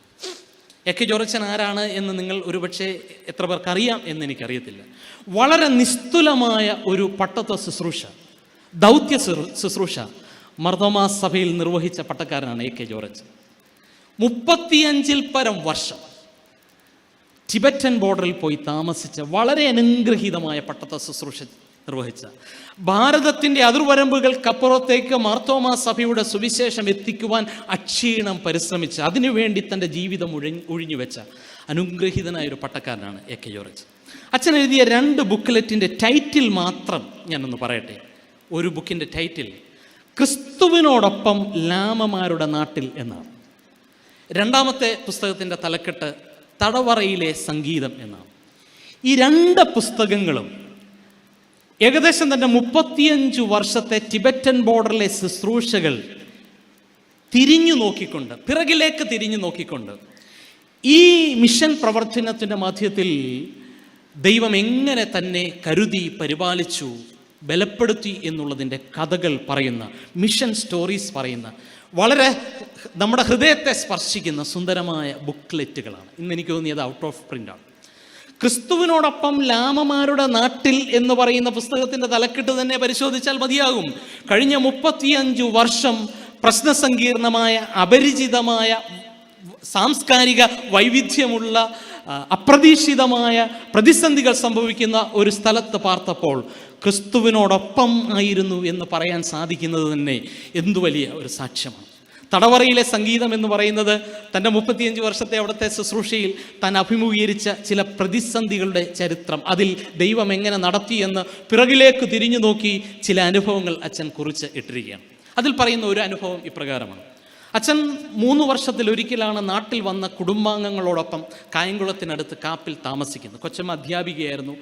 [SPEAKER 1] AK ജോർജ് അച്ഛൻ ആരാണ് എന്ന് നിങ്ങൾ ഒരുപക്ഷെ എത്ര പേർക്ക് അറിയാം എന്ന് എനിക്കറിയത്തില്ല. വളരെ നിസ്തുലമായ ഒരു പട്ടത്വ ശുശ്രൂഷ, ദൗത്യ ശുശ്രൂഷ മർത്തോമാ സഭയിൽ നിർവഹിച്ച പട്ടക്കാരനാണ് AK ജോർജ്. 35-ൽ പരം വർഷം ടിബറ്റൻ ബോർഡറിൽ പോയി താമസിച്ച വളരെ അനുഗ്രഹീതമായ പട്ടത്വ ശുശ്രൂഷ നിർവഹിച്ച, ഭാരതത്തിൻ്റെ അതിർവരമ്പുകൾക്കപ്പുറത്തേക്ക് മാർത്തോമാ സഭയുടെ സുവിശേഷം എത്തിക്കുവാൻ അക്ഷീണം പരിശ്രമിച്ച് അതിനുവേണ്ടി തൻ്റെ ജീവിതം ഒഴിഞ്ഞുവെച്ച അനുഗ്രഹീതനായൊരു പട്ടക്കാരനാണ് AK ജോർജ്. അച്ഛൻ എഴുതിയ 2 ബുക്ക്ലെറ്റിൻ്റെ ടൈറ്റിൽ മാത്രം ഞാനൊന്ന് പറയട്ടെ. ഒരു ബുക്കിൻ്റെ ടൈറ്റിൽ ക്രിസ്തുവിനോടൊപ്പം ലാമമാരുടെ നാട്ടിൽ എന്നാണ്. 2ാമത്തെ പുസ്തകത്തിൻ്റെ തലക്കെട്ട് തടവറയിലെ സംഗീതം എന്നാണ്. ഈ 2 പുസ്തകങ്ങളും ഏകദേശം തന്നെ 35 വർഷത്തെ ടിബറ്റൻ ബോർഡറിലെ ശുശ്രൂഷകൾ തിരിഞ്ഞു നോക്കിക്കൊണ്ട്, പിറകിലേക്ക് തിരിഞ്ഞു നോക്കിക്കൊണ്ട്, ഈ മിഷൻ പ്രവർത്തനത്തിൻ്റെ മധ്യത്തിൽ ദൈവം എങ്ങനെ തന്നെ കരുതി പരിപാലിച്ചു ബലപ്പെടുത്തി എന്നുള്ളതിൻ്റെ കഥകൾ പറയുന്ന, മിഷൻ സ്റ്റോറീസ് പറയുന്ന, വളരെ നമ്മുടെ ഹൃദയത്തെ സ്പർശിക്കുന്ന സുന്ദരമായ ബുക്ക്ലെറ്റുകളാണ്. ഇന്ന് എനിക്ക് തോന്നിയത് ഔട്ട് ഓഫ് പ്രിൻ്റാണ്. ക്രിസ്തുവിനോടൊപ്പം ലാമമാരുടെ നാട്ടിൽ എന്ന് പറയുന്ന പുസ്തകത്തിൻ്റെ തലക്കെട്ട് തന്നെ പരിശോധിച്ചാൽ മതിയാകും. കഴിഞ്ഞ 35 വർഷം പ്രശ്നസങ്കീർണമായ, അപരിചിതമായ, സാംസ്കാരിക വൈവിധ്യമുള്ള, അപ്രതീക്ഷിതമായ പ്രതിസന്ധികൾ സംഭവിക്കുന്ന ഒരു സ്ഥലത്ത് പാർത്തപ്പോൾ ക്രിസ്തുവിനോടൊപ്പം ആയിരുന്നു എന്ന് പറയാൻ സാധിക്കുന്നത് തന്നെ എന്തു വലിയ ഒരു സാക്ഷ്യമാണ്. തടവറയിലെ സംഗീതം എന്ന് പറയുന്നത് തൻ്റെ 35 വർഷത്തെ അവിടുത്തെ ശുശ്രൂഷയിൽ താൻ അഭിമുഖീകരിച്ച ചില പ്രതിസന്ധികളുടെ ചരിത്രം, അതിൽ ദൈവം എങ്ങനെ നടത്തിയെന്ന് പിറകിലേക്ക് തിരിഞ്ഞു നോക്കി ചില അനുഭവങ്ങൾ അച്ഛൻ കുറിച്ച് ഇട്ടിരിക്കുകയാണ്. അതിൽ പറയുന്ന ഒരു അനുഭവം ഇപ്രകാരമാണ്. അച്ഛൻ 3 വർഷത്തിലൊരിക്കലാണ് നാട്ടിൽ വന്ന കുടുംബാംഗങ്ങളോടൊപ്പം കായംകുളത്തിനടുത്ത് കാപ്പിൽ താമസിക്കുന്നത്. കൊച്ചമ്മ അധ്യാപികയായിരുന്നു,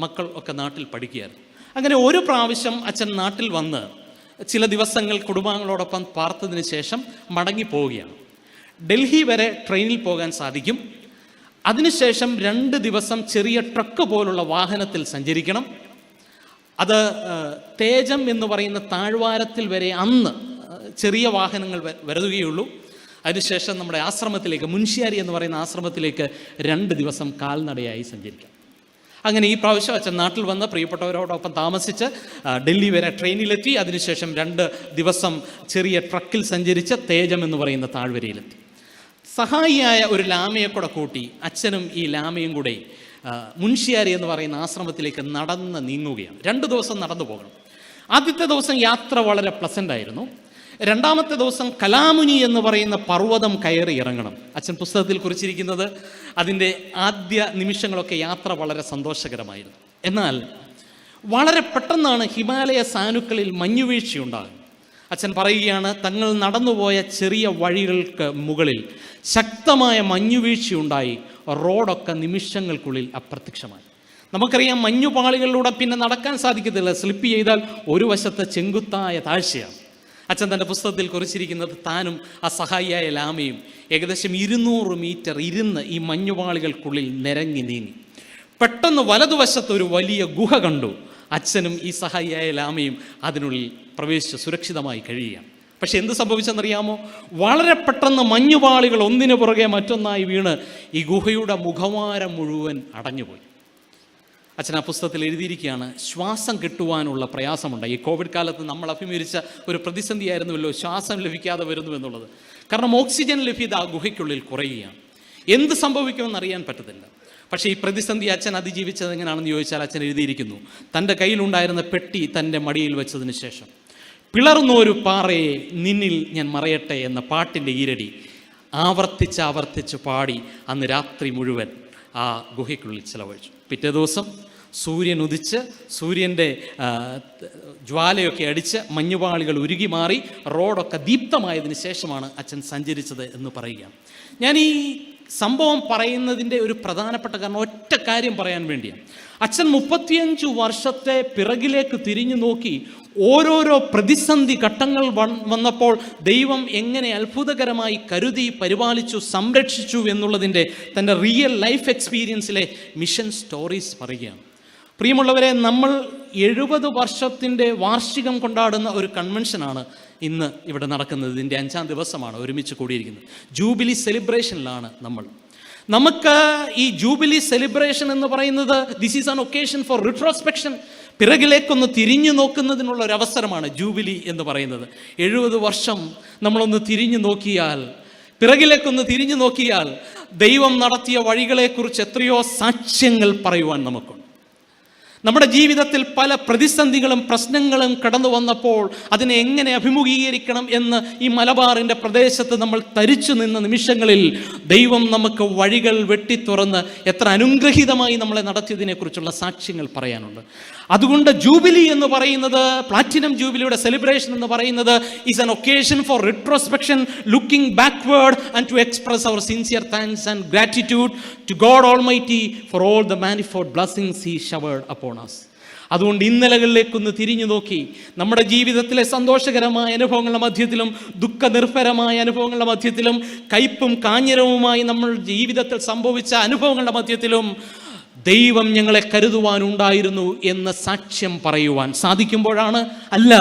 [SPEAKER 1] മക്കൾ ഒക്കെ നാട്ടിൽ പഠിക്കുകയായിരുന്നു. അങ്ങനെ ഒരു പ്രാവശ്യം അച്ഛൻ നാട്ടിൽ വന്ന് ചില ദിവസങ്ങൾ കുടുംബാംഗങ്ങളോടൊപ്പം പാർത്തതിന് ശേഷം മടങ്ങി പോവുകയാണ്. ഡൽഹി വരെ ട്രെയിനിൽ പോകാൻ സാധിക്കും. അതിനുശേഷം 2 ദിവസം ചെറിയ ട്രക്ക് പോലുള്ള വാഹനത്തിൽ സഞ്ചരിക്കണം. അത് തേജം എന്ന് പറയുന്ന താഴ്വാരത്തിൽ വരെ അന്ന് ചെറിയ വാഹനങ്ങൾ വരുകയുള്ളൂ. അതിനുശേഷം നമ്മുടെ ആശ്രമത്തിലേക്ക്, മുൻഷിയാരി എന്ന് പറയുന്ന ആശ്രമത്തിലേക്ക് 2 ദിവസം കാൽനടയായി സഞ്ചരിക്കാം. അങ്ങനെ ഈ പ്രാവശ്യം അച്ഛൻ നാട്ടിൽ വന്ന് പ്രിയപ്പെട്ടവരോടൊപ്പം താമസിച്ച് ഡൽഹി വരെ ട്രെയിനിലെത്തി. അതിനുശേഷം 2 ദിവസം ചെറിയ ട്രക്കിൽ സഞ്ചരിച്ച് തേജം എന്ന് പറയുന്ന താഴ്വരയിലെത്തി. സഹായിയായ ഒരു ലാമയെ കൂടെ കൂട്ടി അച്ഛനും ഈ ലാമയും കൂടെ മുൻഷിയാരി എന്ന് പറയുന്ന ആശ്രമത്തിലേക്ക് നടന്ന് നീങ്ങുകയാണ്. 2 ദിവസം നടന്നു പോകണം. ആദ്യത്തെ ദിവസം യാത്ര വളരെ പ്ലസൻ്റ് ആയിരുന്നു. 2ാമത്തെ ദിവസം കലാമുനി എന്ന് പറയുന്ന പർവ്വതം കയറി ഇറങ്ങണം. അച്ഛൻ പുസ്തകത്തിൽ കുറിച്ചിരിക്കുന്നത് അതിൻ്റെ ആദ്യ നിമിഷങ്ങളൊക്കെ യാത്ര വളരെ സന്തോഷകരമായിരുന്നു. എന്നാൽ വളരെ പെട്ടെന്നാണ് ഹിമാലയ സാനുക്കളിൽ മഞ്ഞുവീഴ്ചയുണ്ടാകുന്നത്. അച്ഛൻ പറയുകയാണ്, തങ്ങൾ നടന്നുപോയ ചെറിയ വഴികൾക്ക് മുകളിൽ ശക്തമായ മഞ്ഞുവീഴ്ചയുണ്ടായി. റോഡൊക്കെ നിമിഷങ്ങൾക്കുള്ളിൽ അപ്രത്യക്ഷമായി. നമുക്കറിയാം, മഞ്ഞുപാളികളിലൂടെ പിന്നെ നടക്കാൻ സാധിക്കത്തില്ല. സ്ലിപ്പ് ചെയ്താൽ ഒരു വശത്ത് ചെങ്കുത്തായ താഴ്ചയാണ്. അച്ഛൻ തൻ്റെ പുസ്തകത്തിൽ കുറിച്ചിരിക്കുന്നത് താനും ആ സഹായിയായ ലാമയും ഏകദേശം 200 മീറ്റർ ഇരുന്ന് ഈ മഞ്ഞുപാളികൾക്കുള്ളിൽ നിരങ്ങി നീങ്ങി. പെട്ടെന്ന് വലതുവശത്ത് ഒരു വലിയ ഗുഹ കണ്ടു. അച്ഛനും ഈ സഹായിയായ ലാമയും അതിനുള്ളിൽ പ്രവേശിച്ച് സുരക്ഷിതമായി കഴിയുകയാണ്. പക്ഷെ എന്ത് സംഭവിച്ചെന്നറിയാമോ? വളരെ പെട്ടെന്ന് മഞ്ഞുപാളികൾ ഒന്നിനു പുറകെ മറ്റൊന്നായി വീണ് ഈ ഗുഹയുടെ മുഖവാരം മുഴുവൻ അടഞ്ഞുപോയി. അച്ഛൻ ആ പുസ്തകത്തിൽ എഴുതിയിരിക്കുകയാണ്, ശ്വാസം കിട്ടുവാനുള്ള പ്രയാസമുണ്ട്. ഈ കോവിഡ് കാലത്ത് നമ്മൾ അഭിമുഖീകരിച്ച ഒരു പ്രതിസന്ധിയായിരുന്നുവല്ലോ ശ്വാസം ലഭിക്കാതെ വരുന്നു എന്നുള്ളത്. കാരണം ഓക്സിജൻ ലഭ്യത ആ ഗുഹയ്ക്കുള്ളിൽ കുറയുകയാണ്. എന്ത് സംഭവിക്കുമെന്ന് അറിയാൻ പറ്റത്തില്ല. പക്ഷേ ഈ പ്രതിസന്ധി അച്ഛൻ അതിജീവിച്ചത് എങ്ങനെയാണെന്ന് ചോദിച്ചാൽ അച്ഛൻ എഴുതിയിരിക്കുന്നു, തൻ്റെ കയ്യിലുണ്ടായിരുന്ന പെട്ടി തൻ്റെ മടിയിൽ വെച്ചതിന് ശേഷം പിളർന്നൊരു പാറയെ നിന്നിൽ ഞാൻ മറയട്ടെ എന്ന പാട്ടിൻ്റെ ഈരടി ആവർത്തിച്ച് പാടി അന്ന് രാത്രി മുഴുവൻ ആ ഗുഹയ്ക്കുള്ളിൽ ചിലവഴിച്ചു. പിറ്റേ ദിവസം സൂര്യൻ ഉദിച്ച് സൂര്യൻ്റെ ജ്വാലയൊക്കെ അടിച്ച് മഞ്ഞുപാളികൾ ഉരുകി മാറി റോഡൊക്കെ ദീപ്തമായതിന് ശേഷമാണ് അച്ഛൻ സഞ്ചരിച്ചത് എന്ന് പറയുകയാണ്. ഞാൻ ഈ സംഭവം പറയുന്നതിൻ്റെ ഒരു പ്രധാനപ്പെട്ട കാരണം ഒറ്റ കാര്യം പറയാൻ വേണ്ടിയാണ്. അച്ഛൻ 35 വർഷത്തെ പിറകിലേക്ക് തിരിഞ്ഞു നോക്കി ഓരോരോ പ്രതിസന്ധി ഘട്ടങ്ങൾ വന്നപ്പോൾ ദൈവം എങ്ങനെ അത്ഭുതകരമായി കരുതി പരിപാലിച്ചു സംരക്ഷിച്ചു എന്നുള്ളതിൻ്റെ തൻ്റെ റിയൽ ലൈഫ് എക്സ്പീരിയൻസിലെ മിഷൻ സ്റ്റോറീസ് പറയുകയാണ്. പ്രിയമുള്ളവരെ, നമ്മൾ 70 വർഷത്തിൻ്റെ വാർഷികം കൊണ്ടാടുന്ന ഒരു കൺവെൻഷനാണ് ഇന്ന് ഇവിടെ നടക്കുന്നത്. ഇതിൻ്റെ 5ാം ദിവസമാണ് ഒരുമിച്ച് കൂടിയിരിക്കുന്നത്. ജൂബിലി സെലിബ്രേഷനിലാണ് നമുക്ക് ഈ ജൂബിലി സെലിബ്രേഷൻ എന്ന് പറയുന്നത് this is an occasion for retrospection. പിറകിലേക്കൊന്ന് തിരിഞ്ഞു നോക്കുന്നതിനുള്ള ഒരു അവസരമാണ് ജൂബിലി എന്ന് പറയുന്നത്. 70 വർഷം നമ്മളൊന്ന് തിരിഞ്ഞു നോക്കിയാൽ, പിറകിലേക്കൊന്ന് തിരിഞ്ഞു നോക്കിയാൽ ദൈവം നടത്തിയ വഴികളെക്കുറിച്ച് എത്രയോ സാക്ഷ്യങ്ങൾ പറയുവാൻ നമുക്കുണ്ട്. നമ്മുടെ ജീവിതത്തിൽ പല പ്രതിസന്ധികളും പ്രശ്നങ്ങളും കടന്നു വന്നപ്പോൾ അതിനെ എങ്ങനെ അഭിമുഖീകരിക്കണം എന്ന് ഈ മലബാറിൻ്റെ പ്രദേശത്ത് നമ്മൾ തരിച്ചു നിന്ന നിമിഷങ്ങളിൽ ദൈവം നമുക്ക് വഴികൾ വെട്ടിത്തുറന്ന് എത്ര അനുഗ്രഹീതമായി നമ്മളെ നടത്തിയതിനെക്കുറിച്ചുള്ള സാക്ഷ്യങ്ങൾ പറയാനുണ്ട്. അതുകൊണ്ട് ജൂബിലി എന്ന് പറയുന്നത്, പ്ലാറ്റിനം ജൂബിലിയുടെ സെലിബ്രേഷൻ എന്ന് പറയുന്നത് is an occasion for retrospection, looking backward and to express our sincere thanks and gratitude to God almighty for all the manifold blessings he showered upon us. അതുകൊണ്ട് ഇന്നലകളിലേക്കൊന്ന് തിരിഞ്ഞു നോക്കി നമ്മുടെ ജീവിതത്തിലെ സന്തോഷകരമായ അനുഭവങ്ങളുടെ മധ്യത്തിലും ദുഃഖനിർഭരമായ അനുഭവങ്ങളുടെ മധ്യത്തിലും കയ്പും കാഞ്ഞിരവുമായി നമ്മൾ ജീവിതത്തിൽ സംഭവിച്ച അനുഭവങ്ങളുടെ മധ്യത്തിലും ദൈവം ഞങ്ങളെ കരുതുവാനുണ്ടായിരുന്നു എന്ന സാക്ഷ്യം പറയുവാൻ സാധിക്കുമ്പോഴാണ്, അല്ല,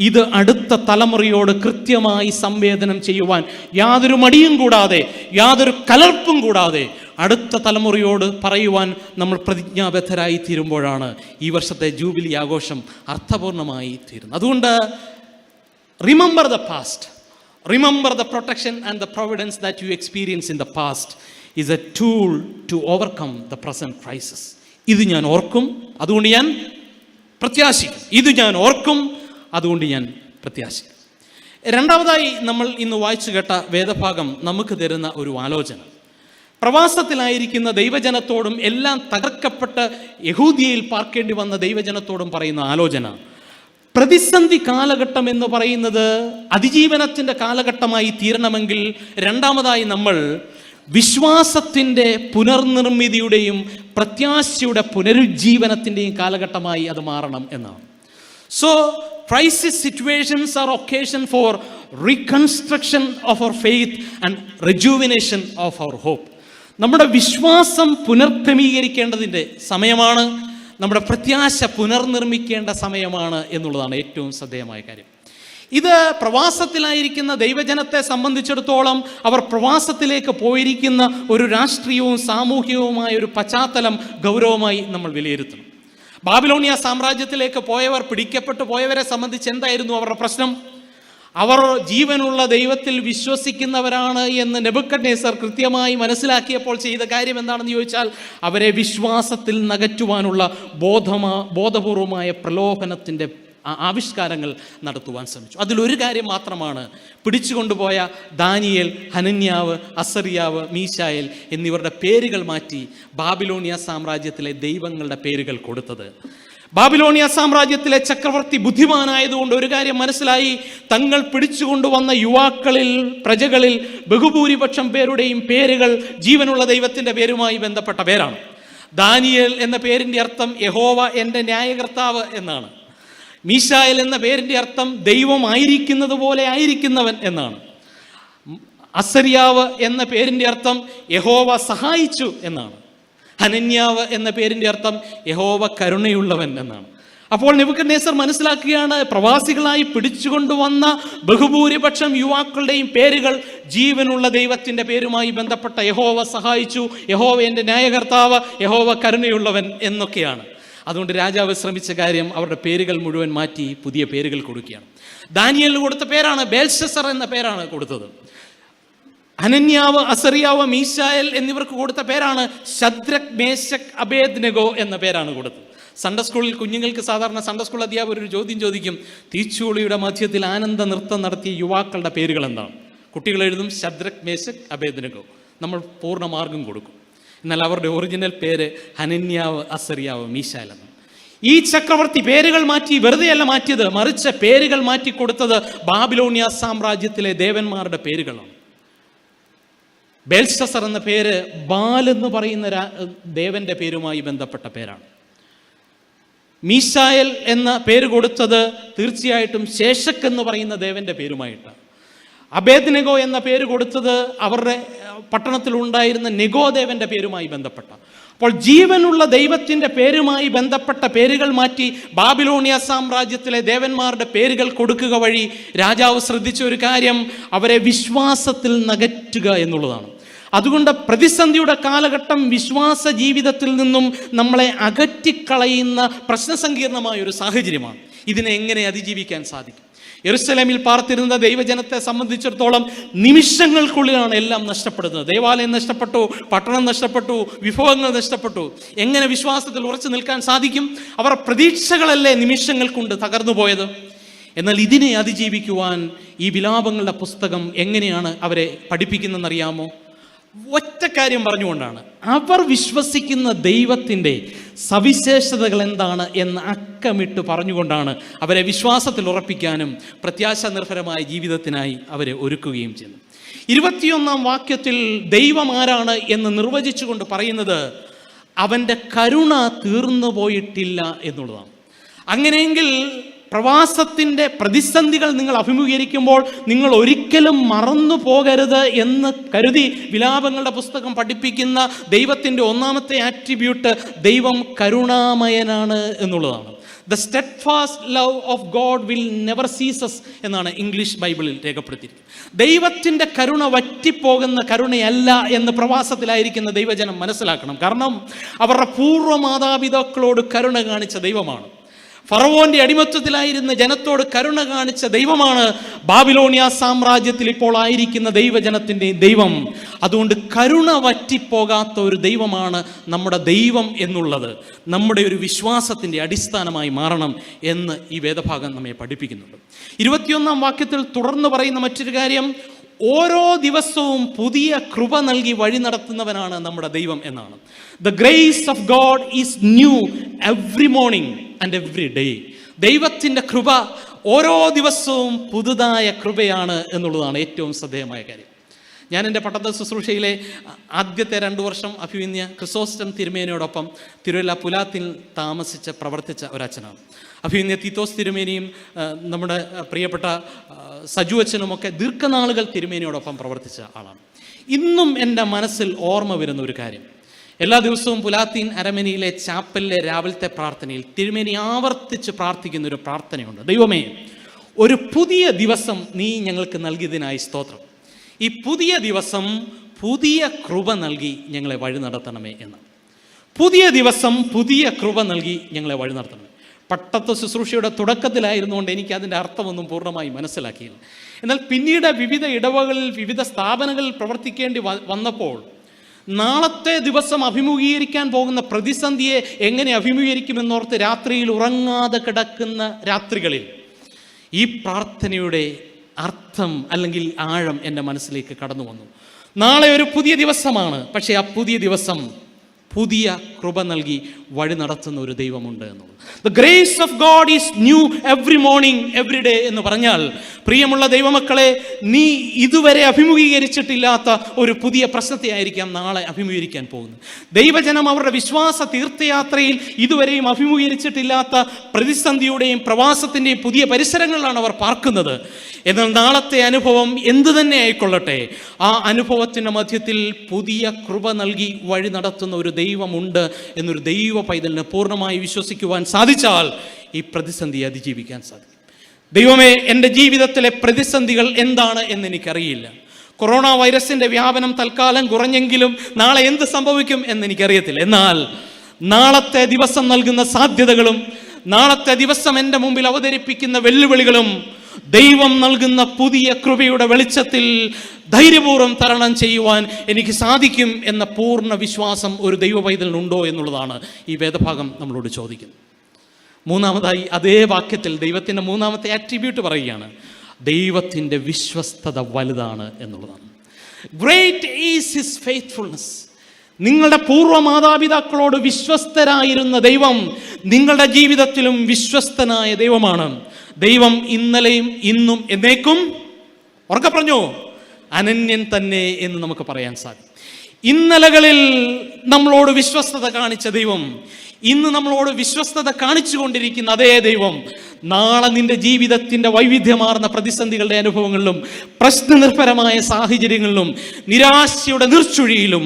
[SPEAKER 1] ഇത് അടുത്ത തലമുറയോട് കൃത്യമായി സംവേദനം ചെയ്യുവാൻ യാതൊരു മടിയും കൂടാതെ, യാതൊരു കലർപ്പും കൂടാതെ അടുത്ത തലമുറയോട് പറയുവാൻ നമ്മൾ പ്രതിജ്ഞാബദ്ധരായി തീരുമ്പോഴാണ് ഈ വർഷത്തെ ജൂബിലി ആഘോഷം അർത്ഥപൂർണമായി തീരുന്നത്. അതുകൊണ്ട് remember the past, remember the protection and the providence that U experience in the past is a tool to overcome the present crisis. ഇത് ഞാൻ ഓർക്കും, അതുകൊണ്ട് ഞാൻ പ്രത്യാശിക്കും. ഇത് ഞാൻ ഓർക്കും, അതുകൊണ്ട് ഞാൻ പ്രത്യാശിക്കും. രണ്ടാമതായി നമ്മൾ ഇന്ന് വായിച്ചു കേട്ട വേദഭാഗം നമുക്ക് തരുന്ന ഒരു ആലോചന, പ്രവാസത്തിലായിരിക്കുന്ന ദൈവജനത്തോടും എല്ലാം തകർക്കപ്പെട്ട് യഹൂദിയയിൽ പാർക്കേണ്ടി വന്ന ദൈവജനത്തോടും പറയുന്ന ആലോചന. പ്രതിസന്ധി കാലഘട്ടം എന്ന് പറയുന്നത് അതിജീവനത്തിൻ്റെ കാലഘട്ടമായി തീരണമെങ്കിൽ രണ്ടാമതായി നമ്മൾ വിശ്വാസത്തിൻ്റെ പുനർനിർമ്മിതിയുടെയും പ്രത്യാശയുടെ പുനരുജ്ജീവനത്തിൻ്റെയും കാലഘട്ടമായി അത് മാറണം എന്നാണ്. So crisis situations are occasion for reconstruction of our faith and rejuvenation of our hope. നമ്മുടെ വിശ്വാസം പുനർക്രമീകരിക്കേണ്ടതിൻ്റെ സമയമാണ്, നമ്മുടെ പ്രത്യാശ പുനർനിർമ്മിക്കേണ്ട സമയമാണ് എന്നുള്ളതാണ് ഏറ്റവും ശ്രദ്ധേയമായ കാര്യം. ഇത് പ്രവാസത്തിലായിരിക്കുന്ന ദൈവജനത്തെ സംബന്ധിച്ചിടത്തോളം അവർ പ്രവാസത്തിലേക്ക് പോയിരിക്കുന്ന ഒരു രാഷ്ട്രീയവും സാമൂഹികവുമായ ഒരു പശ്ചാത്തലം ഗൗരവമായി നമ്മൾ വിലയിരുത്തണം. ബാബിലോണിയ സാമ്രാജ്യത്തിലേക്ക് പോയവർ, പിടിക്കപ്പെട്ടു പോയവരെ സംബന്ധിച്ച് എന്തായിരുന്നു അവരുടെ പ്രശ്നം? അവർ ജീവനുള്ള ദൈവത്തിൽ വിശ്വസിക്കുന്നവരാണ് എന്ന് നെബൂഖദ്നേസർ കൃത്യമായി മനസ്സിലാക്കിയപ്പോൾ ചെയ്ത കാര്യം എന്താണെന്ന് ചോദിച്ചാൽ, അവരെ വിശ്വാസത്തിൽ നകറ്റുവാനുള്ള ബോധപൂർവമായ പ്രലോഭനത്തിൻ്റെ ആവിഷ്കാരങ്ങൾ നടത്തുവാൻ ശ്രമിച്ചു. അതിലൊരു കാര്യം മാത്രമാണ് പിടിച്ചുകൊണ്ടുപോയ ദാനിയേൽ, ഹനന്യാവ്, അസറിയാവ്, മീശായേൽ എന്നിവരുടെ പേരുകൾ മാറ്റി ബാബിലോണിയ സാമ്രാജ്യത്തിലെ ദൈവങ്ങളുടെ പേരുകൾ കൊടുത്തത്. ബാബിലോണിയ സാമ്രാജ്യത്തിലെ ചക്രവർത്തി ബുദ്ധിമാനായതുകൊണ്ട് ഒരു കാര്യം മനസ്സിലായി, തങ്ങൾ പിടിച്ചുകൊണ്ടുവന്ന യുവാക്കളിൽ, പ്രജകളിൽ ബഹുഭൂരിപക്ഷം പേരുടെയും പേരുകൾ ജീവനുള്ള ദൈവത്തിൻ്റെ പേരുമായി ബന്ധപ്പെട്ട പേരാണ്. ദാനിയേൽ എന്ന പേരിൻ്റെ അർത്ഥം യഹോവ എൻ്റെ ന്യായകർത്താവ് എന്നാണ്. മീശായേൽ എന്ന പേരിൻ്റെ അർത്ഥം ദൈവം ആയിരിക്കുന്നത് പോലെ ആയിരിക്കുന്നവൻ എന്നാണ്. അസരിയാവ് എന്ന പേരിൻ്റെ അർത്ഥം യഹോവ സഹായിച്ചു എന്നാണ്. ഹനന്യാവ് എന്ന പേരിൻ്റെ അർത്ഥം യഹോവ കരുണയുള്ളവൻ എന്നാണ്. അപ്പോൾ നെബൂഖദ്നേസർ മനസ്സിലാക്കുകയാണ്, പ്രവാസികളായി പിടിച്ചുകൊണ്ടുവന്ന ബഹുഭൂരിപക്ഷം യുവാക്കളുടെയും പേരുകൾ ജീവനുള്ള ദൈവത്തിൻ്റെ പേരുമായി ബന്ധപ്പെട്ട യഹോവ സഹായിച്ചു, യഹോവ എൻ്റെ ന്യായകർത്താവ്, യഹോവ കരുണയുള്ളവൻ എന്നൊക്കെയാണ്. അതുകൊണ്ട് രാജാവ് ശ്രമിച്ച കാര്യം അവരുടെ പേരുകൾ മുഴുവൻ മാറ്റി പുതിയ പേരുകൾ കൊടുക്കുകയാണ്. ദാനിയേലിന് കൊടുത്ത പേരാണ് ബേൽഷസർ എന്ന പേരാണ് കൊടുത്തത്. ഹനന്യാവ്, അസറിയാവ്, മീശായേൽ എന്നിവർക്ക് കൊടുത്ത പേരാണ് ശദ്രക്, മേശക്, അബേദ്നെഗോ എന്ന പേരാണ് കൊടുത്തത്. സൺഡേ സ്കൂളിൽ കുഞ്ഞുങ്ങൾക്ക് സാധാരണ സൺഡേ സ്കൂൾ അധ്യാപകർ ഒരു ചോദ്യം ചോദിക്കും, തീച്ചുളിയുടെ മധ്യത്തിൽ ആനന്ദ നൃത്തം നടത്തിയ യുവാക്കളുടെ പേരുകൾ എന്താണ്? കുട്ടികൾ എഴുതും ശദ്രക്, മേശക്, അബേദ്നെഗോ. നമ്മൾ പൂർണ്ണമാർഗം കൊടുക്കും. എന്നാൽ അവരുടെ ഒറിജിനൽ പേര് ഹനന്യാവ്, അസറിയാവ്, മീശായേൽ എന്നാണ്. ഈ ചക്രവർത്തി പേരുകൾ മാറ്റി വെറുതെയല്ല മാറ്റിയത്, മറിച്ച് പേരുകൾ മാറ്റി കൊടുത്തത് ബാബിലോണിയ സാമ്രാജ്യത്തിലെ ദേവന്മാരുടെ പേരുകളാണ്. ബേൽഷസർ എന്ന പേര് ബാൽ എന്ന് പറയുന്ന ദേവന്റെ പേരുമായി ബന്ധപ്പെട്ട പേരാണ്. മീശായേൽ എന്ന പേര് കൊടുത്തത് തീർച്ചയായിട്ടും ശേഷക് എന്ന് പറയുന്ന ദേവന്റെ പേരുമായിട്ടാണ്. അബേദ്നെഗോ എന്ന പേര് കൊടുത്തത് അവരുടെ പട്ടണത്തിൽ ഉണ്ടായിരുന്ന നെഗോ ദേവന്റെ പേരുമായി ബന്ധപ്പെട്ട. അപ്പോൾ ജീവനുള്ള ദൈവത്തിൻ്റെ പേരുമായി ബന്ധപ്പെട്ട പേരുകൾ മാറ്റി ബാബിലോണിയ സാമ്രാജ്യത്തിലെ ദേവന്മാരുടെ പേരുകൾ കൊടുക്കുക വഴി രാജാവ് ശ്രദ്ധിച്ച ഒരു കാര്യം അവരെ വിശ്വാസത്തിൽ നകറ്റുക എന്നുള്ളതാണ്. അതുകൊണ്ട് പ്രതിസന്ധിയുടെ കാലഘട്ടം വിശ്വാസ ജീവിതത്തിൽ നിന്നും നമ്മളെ അകറ്റിക്കളയുന്ന പ്രശ്നസങ്കീർണമായ ഒരു സാഹചര്യമാണ്. ഇതിനെ എങ്ങനെ അതിജീവിക്കാൻ സാധിക്കും? യെരുശലേമിൽ പാർത്തിരുന്ന ദൈവജനത്തെ സംബന്ധിച്ചിടത്തോളം നിമിഷങ്ങൾക്കുള്ളിലാണ് എല്ലാം നഷ്ടപ്പെടുന്നത്. ദേവാലയം നഷ്ടപ്പെട്ടു, പട്ടണം നഷ്ടപ്പെട്ടു, വിഭവങ്ങൾ നഷ്ടപ്പെട്ടു. എങ്ങനെ വിശ്വാസത്തിൽ ഉറച്ചു നിൽക്കാൻ സാധിക്കും? അവർ പ്രതീക്ഷകളല്ലേ നിമിഷങ്ങൾ കൊണ്ട് തകർന്നു പോയത്. എന്നാൽ ഇതിനെ അതിജീവിക്കുവാൻ ഈ വിലാപങ്ങളുടെ പുസ്തകം എങ്ങനെയാണ് അവരെ പഠിപ്പിക്കുന്നതെന്നറിയാമോ? ഒറ്റ കാര്യം പറഞ്ഞുകൊണ്ടാണ്. അവർ വിശ്വസിക്കുന്ന ദൈവത്തിൻ്റെ സവിശേഷതകൾ എന്താണ് എന്ന് അക്കമിട്ട് പറഞ്ഞുകൊണ്ടാണ് അവരെ വിശ്വാസത്തിൽ ഉറപ്പിക്കാനും പ്രത്യാശ നിർഭരമായ ജീവിതത്തിനായി അവരെ ഒരുക്കുകയും ചെയ്യുന്നു. 21 വാക്യത്തിൽ ദൈവം ആരാണ് എന്ന് നിർവചിച്ചുകൊണ്ട് പറയുന്നത് അവൻ്റെ കരുണ തീർന്നു പോയിട്ടില്ല എന്നുള്ളതാണ്. അങ്ങനെയെങ്കിൽ പ്രവാസത്തിൻ്റെ പ്രതിസന്ധികൾ നിങ്ങൾ അഭിമുഖീകരിക്കുമ്പോൾ നിങ്ങൾ ഒരിക്കലും മറന്നു പോകരുത് എന്ന് കരുതി വിലാപങ്ങളുടെ പുസ്തകം പഠിപ്പിക്കുന്ന ദൈവത്തിൻ്റെ ഒന്നാമത്തെ ആട്രിബ്യൂട്ട് ദൈവം കരുണാമയനാണ് എന്നുള്ളതാണ്. The steadfast love of God will never ceases എന്നാണ് ഇംഗ്ലീഷ് ബൈബിളിൽ രേഖപ്പെടുത്തിയിരിക്കുന്നത്. ദൈവത്തിൻ്റെ കരുണ വറ്റിപ്പോകുന്ന കരുണയല്ല എന്ന് പ്രവാസത്തിലായിരിക്കുന്ന ദൈവജനം മനസ്സിലാക്കണം. കാരണം അവരുടെ പൂർവ്വ മാതാപിതാക്കളോട് കരുണ കാണിച്ച ദൈവമാണ്. ഫറവോന്റെ അടിമത്വത്തിലായിരുന്ന ജനത്തോട് കരുണ കാണിച്ച ദൈവമാണ് ബാബിലോണിയ സാമ്രാജ്യത്തിൽ ഇപ്പോൾ ആയിരിക്കുന്ന ദൈവജനത്തിൻ്റെ ദൈവം. അതുകൊണ്ട് കരുണ വറ്റിപ്പോകാത്ത ഒരു ദൈവമാണ് നമ്മുടെ ദൈവം എന്നുള്ളത് നമ്മുടെ ഒരു വിശ്വാസത്തിൻ്റെ അടിസ്ഥാനമായി മാറണം എന്ന് ഈ വേദഭാഗം നമ്മെ പഠിപ്പിക്കുന്നുണ്ട്. 21 വാക്യത്തിൽ തുടർന്ന് പറയുന്ന മറ്റൊരു കാര്യം, ഓരോ ദിവസവും പുതിയ കൃപ നൽകി വഴി നടത്തുന്നവനാണ് നമ്മുടെ ദൈവം എന്നാണ്. The grace of God is new every morning and every day. ദൈവത്തിൻ്റെ കൃപ ഓരോ ദിവസവും പുതുതായ കൃപയാണ് എന്നുള്ളതാണ് ഏറ്റവും ശ്രദ്ധേയമായ കാര്യം. ഞാൻ എൻ്റെ പട്ടത്ത ശുശ്രൂഷയിലെ ആദ്യത്തെ 2 വർഷം അഭിമന്യ ക്രിസോസ്റ്റം തിരുമേനിയോടൊപ്പം തിരുവല്ല പുലാത്തിൽ താമസിച്ച് പ്രവർത്തിച്ച ഒരച്ഛനാണ്. അഭിമന്യ തീത്തോസ് തിരുമേനിയും നമ്മുടെ പ്രിയപ്പെട്ട സജു അച്ഛനുമൊക്കെ ദീർഘനാളുകൾ തിരുമേനിയോടൊപ്പം പ്രവർത്തിച്ച ആളാണ്. ഇന്നും എൻ്റെ മനസ്സിൽ ഓർമ്മ വരുന്ന ഒരു കാര്യം, എല്ലാ ദിവസവും പുലാത്തീൻ അരമനയിലെ ചാപ്പലിലെ രാവിലത്തെ പ്രാർത്ഥനയിൽ തിരുമേനി ആവർത്തിച്ച് പ്രാർത്ഥിക്കുന്ന ഒരു പ്രാർത്ഥനയുണ്ട്. ദൈവമേ, ഒരു പുതിയ ദിവസം നീ ഞങ്ങൾക്ക് നൽകിയതിനായി സ്തോത്രം. ഈ പുതിയ ദിവസം പുതിയ കൃപ നൽകി ഞങ്ങളെ വഴി നടത്തണമേ എന്ന്. പുതിയ ദിവസം പുതിയ കൃപ നൽകി ഞങ്ങളെ വഴി നടത്തണമേ. പട്ടത്വ ശുശ്രൂഷയുടെ തുടക്കത്തിലായിരുന്നുകൊണ്ട് എനിക്ക് അതിൻ്റെ അർത്ഥമൊന്നും പൂർണ്ണമായി മനസ്സിലാക്കിയില്ല. എന്നാൽ പിന്നീട് വിവിധ ഇടവകളിൽ വിവിധ സ്ഥാപനങ്ങളിൽ പ്രവർത്തിക്കേണ്ടി വന്നപ്പോൾ നാളത്തെ ദിവസം അഭിമുഖീകരിക്കാൻ പോകുന്ന പ്രതിസന്ധിയെ എങ്ങനെ അഭിമുഖീകരിക്കുമെന്നോർത്ത് രാത്രിയിൽ ഉറങ്ങാതെ കിടക്കുന്ന രാത്രികളിൽ ഈ പ്രാർത്ഥനയുടെ അർത്ഥം അല്ലെങ്കിൽ ആഴം എൻ്റെ മനസ്സിലേക്ക് കടന്നു വന്നു. നാളെ ഒരു പുതിയ ദിവസമാണ്, പക്ഷേ ആ പുതിയ ദിവസം പുതിയ കൃപ നൽകി വഴി നടത്തുന്ന ഒരു ദൈവമുണ്ട് എന്നുള്ളത്. The grace of God is new every morning every day എന്ന് പറഞ്ഞാൽ, പ്രിയമുള്ള ദൈവമക്കളെ, നീ ഇതുവരെ അഭിമുഖീകരിച്ചിട്ടില്ലാത്ത ഒരു പുതിയ പ്രശ്നത്തെ ആയിരിക്കാം നാളെ അഭിമുഖീകരിക്കാൻ പോകുന്നത്. ദൈവജനം അവരുടെ വിശ്വാസ തീർത്ഥയാത്രയിൽ ഇതുവരെയും അഭിമുഖീകരിച്ചിട്ടില്ലാത്ത പ്രതിസന്ധിയുടെയും പ്രവാസത്തിൻ്റെയും പുതിയ പരിസരങ്ങളിലാണ് അവർ പാർക്കുന്നത്. എന്നാൽ നാളത്തെ അനുഭവം എന്തു തന്നെ ആയിക്കൊള്ളട്ടെ, ആ അനുഭവത്തിൻ്റെ മധ്യത്തിൽ പുതിയ കൃപ നൽകി വഴി നടത്തുന്ന ഒരു ദൈവമുണ്ട് എന്നൊരു ദൈവ പൈതലിനെ പൂർണ്ണമായി വിശ്വസിക്കുവാൻ സാധിച്ചാൽ ഈ പ്രതിസന്ധി അതിജീവിക്കാൻ സാധിക്കും. ദൈവമേ, എൻ്റെ ജീവിതത്തിലെ പ്രതിസന്ധികൾ എന്താണ് എന്നെനിക്കറിയില്ല. കൊറോണ വൈറസിൻ്റെ വ്യാപനം തൽക്കാലം കുറഞ്ഞെങ്കിലും നാളെ എന്ത് സംഭവിക്കും എന്നെനിക്കറിയത്തില്ല. എന്നാൽ നാളത്തെ ദിവസം നൽകുന്ന സാധ്യതകളും നാളത്തെ ദിവസം എൻ്റെ മുമ്പിൽ അവതരിപ്പിക്കുന്ന വെല്ലുവിളികളും ദൈവം നൽകുന്ന പുതിയ കൃപയുടെ വെളിച്ചത്തിൽ ധൈര്യപൂർവ്വം തരണം ചെയ്യുവാൻ എനിക്ക് സാധിക്കും എന്ന പൂർണ്ണ വിശ്വാസം ഒരു ദൈവ പൈതലിനുണ്ടോ എന്നുള്ളതാണ് ഈ വേദഭാഗം നമ്മളോട് ചോദിക്കുന്നത്. മൂന്നാമതായി അതേ വാക്യത്തിൽ ദൈവത്തിൻ്റെ മൂന്നാമത്തെ ആട്രിബ്യൂട്ട് പറയുകയാണ്, ദൈവത്തിൻ്റെ വിശ്വസ്തത വലുതാണ് എന്നുള്ളതാണ്. Great is his faithfulness. നിങ്ങളുടെ പൂർവ്വ മാതാപിതാക്കളോട് വിശ്വസ്തരായിരുന്ന ദൈവം നിങ്ങളുടെ ജീവിതത്തിലും വിശ്വസ്തനായ ദൈവമാണ്. ദൈവം ഇന്നലെയും ഇന്നും എന്നേക്കും, ഉറക്കെ പറഞ്ഞോ, അനന്യൻ തന്നെ എന്ന് നമുക്ക് പറയാൻ സാധിക്കും. ഇന്നലകളിൽ നമ്മളോട് വിശ്വസ്തത കാണിച്ച ദൈവം, ഇന്ന് നമ്മളോട് വിശ്വസ്തത കാണിച്ചുകൊണ്ടിരിക്കുന്ന അതേ ദൈവം നാളെ നിന്റെ ജീവിതത്തിൻ്റെ വൈവിധ്യമാർന്ന പ്രതിസന്ധികളുടെ അനുഭവങ്ങളിലും പ്രശ്നനിർഭരമായ സാഹചര്യങ്ങളിലും നിരാശയുടെ നീർച്ചുഴിയിലും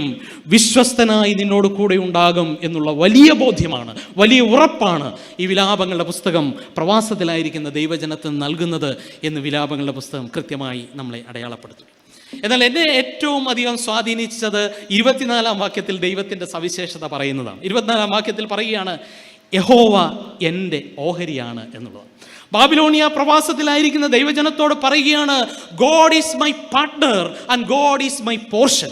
[SPEAKER 1] വിശ്വസ്തനായി നിന്നോട് കൂടെ ഉണ്ടാകും എന്നുള്ള വലിയ ബോധ്യമാണ്, വലിയ ഉറപ്പാണ് ഈ വിലാപങ്ങളുടെ പുസ്തകം പ്രവാസത്തിലായിരിക്കുന്ന ദൈവജനത്തിന് നൽകുന്നത് എന്ന് വിലാപങ്ങളുടെ പുസ്തകം കൃത്യമായി നമ്മളെ അടയാളപ്പെടുത്തും. എന്നാൽ എന്നെ ഏറ്റവും അധികം സ്വാധീനിച്ചത് 24-ാം വാക്യത്തിൽ ദൈവത്തിൻ്റെ സവിശേഷത പറയുന്നതാണ്. 24-ാം വാക്യത്തിൽ പറയുകയാണ്, യഹോവ എൻ്റെ ഓഹരിയാണ് എന്നുള്ളത്. ബാബിലോണിയ പ്രവാസത്തിലായിരിക്കുന്ന ദൈവജനത്തോട് പറയുകയാണ്, God is my partner and God is my portion.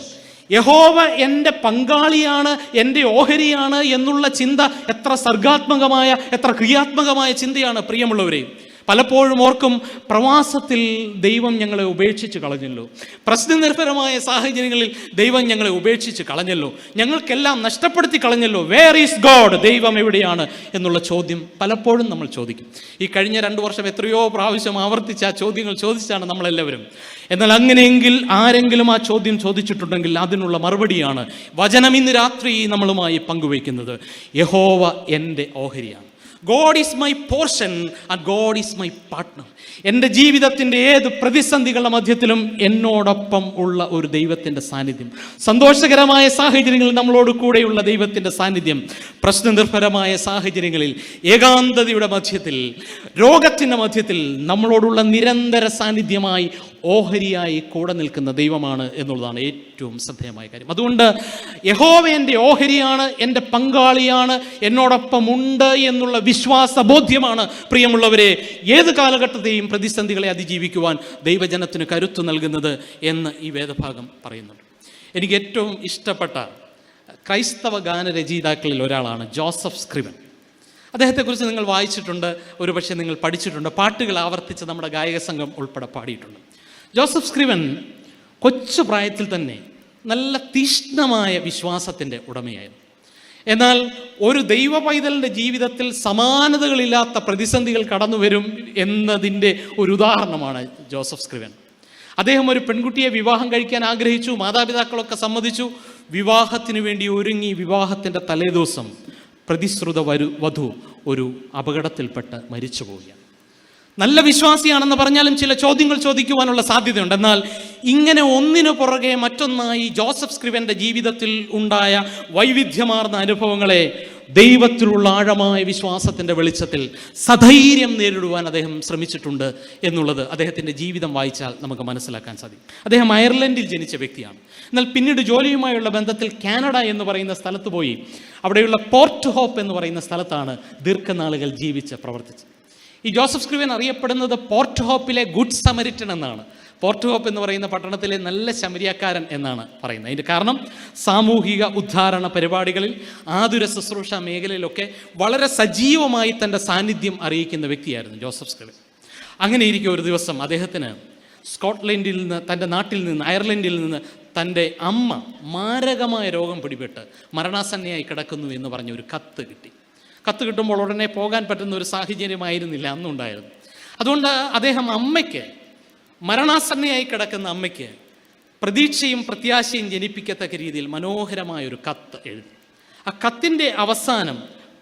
[SPEAKER 1] യഹോവ എൻ്റെ പങ്കാളിയാണ്, എൻ്റെ ഓഹരിയാണ് എന്നുള്ള ചിന്ത എത്ര സർഗാത്മകമായ, എത്ര ക്രിയാത്മകമായ ചിന്തയാണ് പ്രിയമുള്ളവരെ. പലപ്പോഴും ഓർക്കും, പ്രവാസത്തിൽ ദൈവം ഞങ്ങളെ ഉപേക്ഷിച്ച് കളഞ്ഞല്ലോ, പ്രശ്നനിർഭരമായ സാഹചര്യങ്ങളിൽ ദൈവം ഞങ്ങളെ ഉപേക്ഷിച്ച് കളഞ്ഞല്ലോ, ഞങ്ങൾക്കെല്ലാം നഷ്ടപ്പെടുത്തി കളഞ്ഞല്ലോ, വേർ ഈസ് ഗോഡ്, ദൈവം എവിടെയാണ് എന്നുള്ള ചോദ്യം പലപ്പോഴും നമ്മൾ ചോദിക്കും. ഈ കഴിഞ്ഞ 2 വർഷം എത്രയോ പ്രാവശ്യം ആവർത്തിച്ച് ആ ചോദ്യങ്ങൾ ചോദിച്ചാണ് നമ്മളെല്ലാവരും. എന്നാൽ അങ്ങനെയെങ്കിൽ ആരെങ്കിലും ആ ചോദ്യം ചോദിച്ചിട്ടുണ്ടെങ്കിൽ അതിനുള്ള മറുപടിയാണ് വചനം ഇന്ന് രാത്രി നമ്മളുമായി പങ്കുവയ്ക്കുന്നത്. യഹോവ എൻ്റെ ഓഹരിയാണ്. God is my portion and God is my partner. എൻ്റെ ജീവിതത്തിൻ്റെ ഏത് പ്രതിസന്ധികളുടെ മധ്യത്തിലും എന്നോടൊപ്പം ഉള്ള ഒരു ദൈവത്തിൻ്റെ സാന്നിധ്യം, സന്തോഷകരമായ സാഹചര്യങ്ങളിൽ നമ്മളോട് കൂടെയുള്ള ദൈവത്തിൻ്റെ സാന്നിധ്യം, പ്രശ്നനിർഭരമായ സാഹചര്യങ്ങളിൽ, ഏകാന്തതയുടെ മധ്യത്തിൽ, രോഗത്തിൻ്റെ മധ്യത്തിൽ നമ്മളോടുള്ള നിരന്തര സാന്നിധ്യമായി, ഓഹരിയായി കൂടെ നിൽക്കുന്ന ദൈവമാണ് എന്നുള്ളതാണ് ഏറ്റവും ശ്രദ്ധേയമായ കാര്യം. അതുകൊണ്ട് യഹോവ എൻ്റെ ഓഹരിയാണ്, എൻ്റെ പങ്കാളിയാണ്, എന്നോടൊപ്പം ഉണ്ട് എന്നുള്ള വിശ്വാസ ബോധ്യമാണ് പ്രിയമുള്ളവരെ ഏത് കാലഘട്ടത്തെയും പ്രതിസന്ധികളെ അതിജീവിക്കുവാൻ ദൈവജനത്തിന് കരുത്തു നൽകുന്നത് എന്ന് ഈ വേദഭാഗം പറയുന്നുണ്ട്. എനിക്ക് ഏറ്റവും ഇഷ്ടപ്പെട്ട ക്രൈസ്തവ ഗാനരചയിതാക്കളിൽ ഒരാളാണ് ജോസഫ് സ്ക്രിവൻ. അദ്ദേഹത്തെക്കുറിച്ച് നിങ്ങൾ വായിച്ചിട്ടുണ്ട്, ഒരുപക്ഷെ നിങ്ങൾ പഠിച്ചിട്ടുണ്ട്, പാട്ടുകൾ ആവർത്തിച്ച് നമ്മുടെ ഗായക സംഘം ഉൾപ്പെടെ പാടിയിട്ടുണ്ട്. ജോസഫ് സ്ക്രിവൻ കൊച്ചു പ്രായത്തിൽ തന്നെ നല്ല തീക്ഷ്ണമായ വിശ്വാസത്തിൻ്റെ ഉടമയായിരുന്നു. എന്നാൽ ഒരു ദൈവ പൈതലിൻ്റെ ജീവിതത്തിൽ സമാനതകളില്ലാത്ത പ്രതിസന്ധികൾ കടന്നു വരും എന്നതിൻ്റെ ഒരു ഉദാഹരണമാണ് ജോസഫ് സ്ക്രിവൻ. അദ്ദേഹം ഒരു പെൺകുട്ടിയെ വിവാഹം കഴിക്കാൻ ആഗ്രഹിച്ചു, മാതാപിതാക്കളൊക്കെ സമ്മതിച്ചു, വിവാഹത്തിന് വേണ്ടി ഒരുങ്ങി വിവാഹത്തിൻ്റെ തലേദിവസം പ്രതിശ്രുത വധു ഒരു അപകടത്തിൽപ്പെട്ട് മരിച്ചു പോവുകയാണ്. നല്ല വിശ്വാസിയാണെന്ന് പറഞ്ഞാലും ചില ചോദ്യങ്ങൾ ചോദിക്കുവാനുള്ള സാധ്യതയുണ്ട്. എന്നാൽ ഇങ്ങനെ ഒന്നിനു പുറകെ മറ്റൊന്നായി ജോസഫ് സ്ക്രിവൻ്റെ ജീവിതത്തിൽ ഉണ്ടായ വൈവിധ്യമാർന്ന അനുഭവങ്ങളെ ദൈവത്തിലുള്ള ആഴമായ വിശ്വാസത്തിൻ്റെ വെളിച്ചത്തിൽ സധൈര്യം നേരിടുവാൻ അദ്ദേഹം ശ്രമിച്ചിട്ടുണ്ട് എന്നുള്ളത് അദ്ദേഹത്തിൻ്റെ ജീവിതം വായിച്ചാൽ നമുക്ക് മനസ്സിലാക്കാൻ സാധിക്കും. അദ്ദേഹം അയർലൻഡിൽ ജനിച്ച വ്യക്തിയാണ്. എന്നാൽ പിന്നീട് ജോലിയുമായുള്ള ബന്ധത്തിൽ കാനഡ എന്ന് പറയുന്ന സ്ഥലത്ത് പോയി അവിടെയുള്ള പോർട്ട് ഹോപ്പ് എന്ന് പറയുന്ന സ്ഥലത്താണ് ദീർഘനാളുകൾ ജീവിച്ച് പ്രവർത്തിച്ചത്. ഈ ജോസഫ് സ്ക്രിവൻ അറിയപ്പെടുന്നത് പോർട്ട് ഹോപ്പിലെ ഗുഡ് സമരിറ്റൻ എന്നാണ്. പോർട്ട് ഹോപ്പ് എന്ന് പറയുന്ന പട്ടണത്തിലെ നല്ല ശമരിയക്കാരൻ എന്നാണ് പറയുന്നത്. അതിൻ്റെ കാരണം സാമൂഹിക ഉദ്ധാരണ പരിപാടികളിൽ, ആതുര ശുശ്രൂഷ മേഖലയിലൊക്കെ വളരെ സജീവമായി തൻ്റെ സാന്നിധ്യം അറിയിക്കുന്ന വ്യക്തിയായിരുന്നു ജോസഫ് സ്ക്രിവൻ. അങ്ങനെ ഇരിക്കെ ഒരു ദിവസം അദ്ദേഹത്തിന് സ്കോട്ട്ലൻഡിൽ നിന്ന്, തൻ്റെ നാട്ടിൽ നിന്ന്, അയർലൻഡിൽ നിന്ന് തൻ്റെ അമ്മ മാരകമായ രോഗം പിടിപെട്ട് മരണാസന്നയായി കിടക്കുന്നു എന്ന് പറഞ്ഞ ഒരു കത്ത് കിട്ടി. കത്ത് കിട്ടുമ്പോൾ ഉടനെ പോകാൻ പറ്റുന്ന ഒരു സാഹചര്യമായിരുന്നില്ല അന്നുണ്ടായിരുന്നു. അതുകൊണ്ട് അദ്ദേഹം അമ്മയ്ക്ക്, മരണാസന്നയായി കിടക്കുന്ന അമ്മയ്ക്ക് പ്രതീക്ഷയും പ്രത്യാശയും ജനിപ്പിക്കത്തക്ക രീതിയിൽ മനോഹരമായൊരു കത്ത് എഴുതി. ആ കത്തിൻ്റെ അവസാനം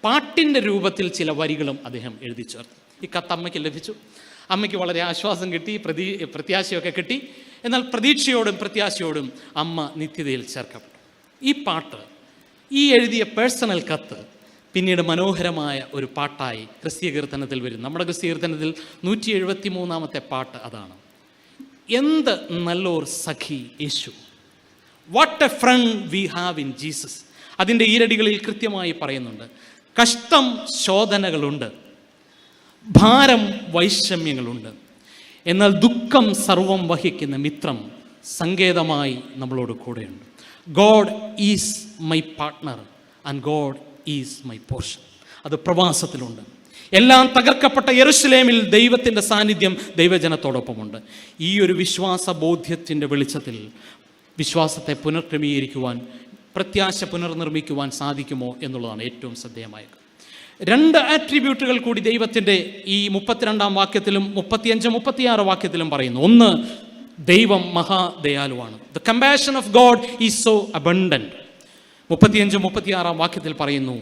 [SPEAKER 1] പാട്ടിൻ്റെ രൂപത്തിൽ ചില വരികളും അദ്ദേഹം എഴുതി ചേർത്തു. ഈ കത്ത് അമ്മയ്ക്ക് ലഭിച്ചു. അമ്മയ്ക്ക് വളരെ ആശ്വാസം കിട്ടി, പ്രത്യാശയൊക്കെ കിട്ടി. എന്നാൽ പ്രതീക്ഷയോടും പ്രത്യാശയോടും അമ്മ നിത്യതയിൽ ചേർക്കപ്പെട്ടു. ഈ പാട്ട്, ഈ എഴുതിയ പേഴ്സണൽ കത്ത് പിന്നീട് മനോഹരമായ ഒരു പാട്ടായി ക്രിസ്തീയ കീർത്തനത്തിൽ വരും. നമ്മുടെ ക്രിസ്തീയ കീർത്തനത്തിൽ 173-ാമത്തെ പാട്ട് അതാണ്. എന്ത് നല്ലൊരു സഖി Yeshu, what a friend we have in Jesus. അതിൻ്റെ ഈരടികളിൽ കൃത്യമായി പറയുന്നുണ്ട്, കഷ്ടം ശോധനകളുണ്ട്, ഭാരം വൈഷമ്യങ്ങളുണ്ട്, എന്നാൽ ദുഃഖം സർവം വഹിക്കുന്ന മിത്രം സങ്കേതമായി നമ്മളോട് കൂടെയുണ്ട്. God is my partner and God is my portion. അത് പ്രവാസത്തിലുണ്ട്. എല്ലാം തകർക്കപ്പെട്ട യെരുശലേമിൽ ദൈവത്തിൻ്റെ സാന്നിധ്യം ദൈവജനത്തോടൊപ്പമുണ്ട്. ഈ ഒരു വിശ്വാസ ബോധ്യത്തിൻ്റെ വെളിച്ചത്തിൽ വിശ്വാസത്തെ പുനർക്രമീകരിക്കുവാൻ, പ്രത്യാശ പുനർനിർമ്മിക്കുവാൻ സാധിക്കുമോ എന്നുള്ളതാണ് ഏറ്റവും ശ്രദ്ധേയമായത്. 2 ആട്രിബ്യൂട്ടുകൾ കൂടി ദൈവത്തിൻ്റെ ഈ 32-ാം വാക്യത്തിലും 35, 36 വാക്യത്തിലും പറയുന്നു. ഒന്ന്, ദൈവം മഹാദയാലുവാണ്. The compassion of God is so abundant. 35-36 വാക്യത്തിൽ പറയുന്നു,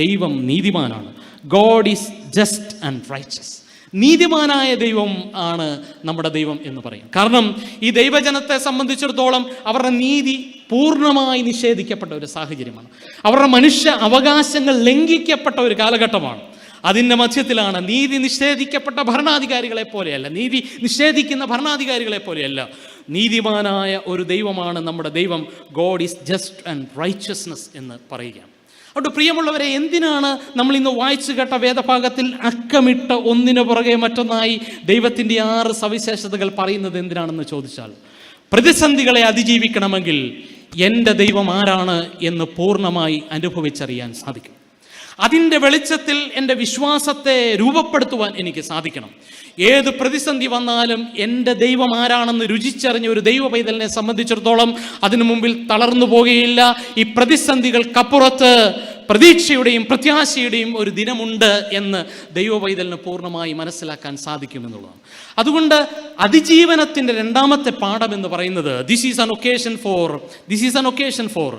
[SPEAKER 1] ദൈവം നീതിമാനാണ്. God is just and righteous. നീതിമാനായ ദൈവം ആണ് നമ്മുടെ ദൈവം എന്ന് പറയും. കാരണം ഈ ദൈവജനത്തെ സംബന്ധിച്ചിടത്തോളം അവരുടെ നീതി പൂർണ്ണമായി നിഷേധിക്കപ്പെട്ട ഒരു സാഹചര്യമാണ്. അവരുടെ മനുഷ്യ അവകാശങ്ങൾ ലംഘിക്കപ്പെട്ട ഒരു കാലഘട്ടമാണ്. അതിൻ്റെ മധ്യത്തിലാണ് നീതി നിഷേധിക്കപ്പെട്ട ഭരണാധികാരികളെ പോലെയല്ല, നീതി നിഷേധിക്കുന്ന ഭരണാധികാരികളെ പോലെയല്ല, നീതിമാനായ ഒരു ദൈവമാണ് നമ്മുടെ ദൈവം. God is just and righteousness എന്ന് പറയുകയാണ്. അതുകൊണ്ട് പ്രിയമുള്ളവരെ, എന്തിനാണ് നമ്മൾ ഇന്ന് വായിച്ചു കേട്ട വേദഭാഗത്തിൽ അക്കമിട്ട് ഒന്നിനു പുറകെ മറ്റൊന്നായി ദൈവത്തിൻ്റെ 6 സവിശേഷതകൾ പറയുന്നത് എന്തിനാണെന്ന് ചോദിച്ചാൽ, പ്രതിസന്ധികളെ അതിജീവിക്കണമെങ്കിൽ എൻ്റെ ദൈവം ആരാണ് എന്ന് പൂർണ്ണമായി അനുഭവിച്ചറിയാൻ സാധിക്കും. അതിൻ്റെ വെളിച്ചത്തിൽ എൻ്റെ വിശ്വാസത്തെ രൂപപ്പെടുത്തുവാൻ എനിക്ക് സാധിക്കണം. ഏത് പ്രതിസന്ധി വന്നാലും എൻ്റെ ദൈവം ആരാണെന്ന് രുചിച്ചറിഞ്ഞ ഒരു ദൈവ പൈതലിനെ സംബന്ധിച്ചിടത്തോളം അതിനു മുമ്പിൽ തളർന്നു പോകുകയില്ല. ഈ പ്രതിസന്ധികൾക്കപ്പുറത്ത് പ്രതീക്ഷയുടെയും പ്രത്യാശയുടെയും ഒരു ദിനമുണ്ട് എന്ന് ദൈവ പൈതലിന് പൂർണ്ണമായി മനസ്സിലാക്കാൻ സാധിക്കുമെന്നുള്ളതാണ്. അതുകൊണ്ട് അതിജീവനത്തിൻ്റെ 2ാമത്തെ പാഠം എന്ന് പറയുന്നത് this is an occasion for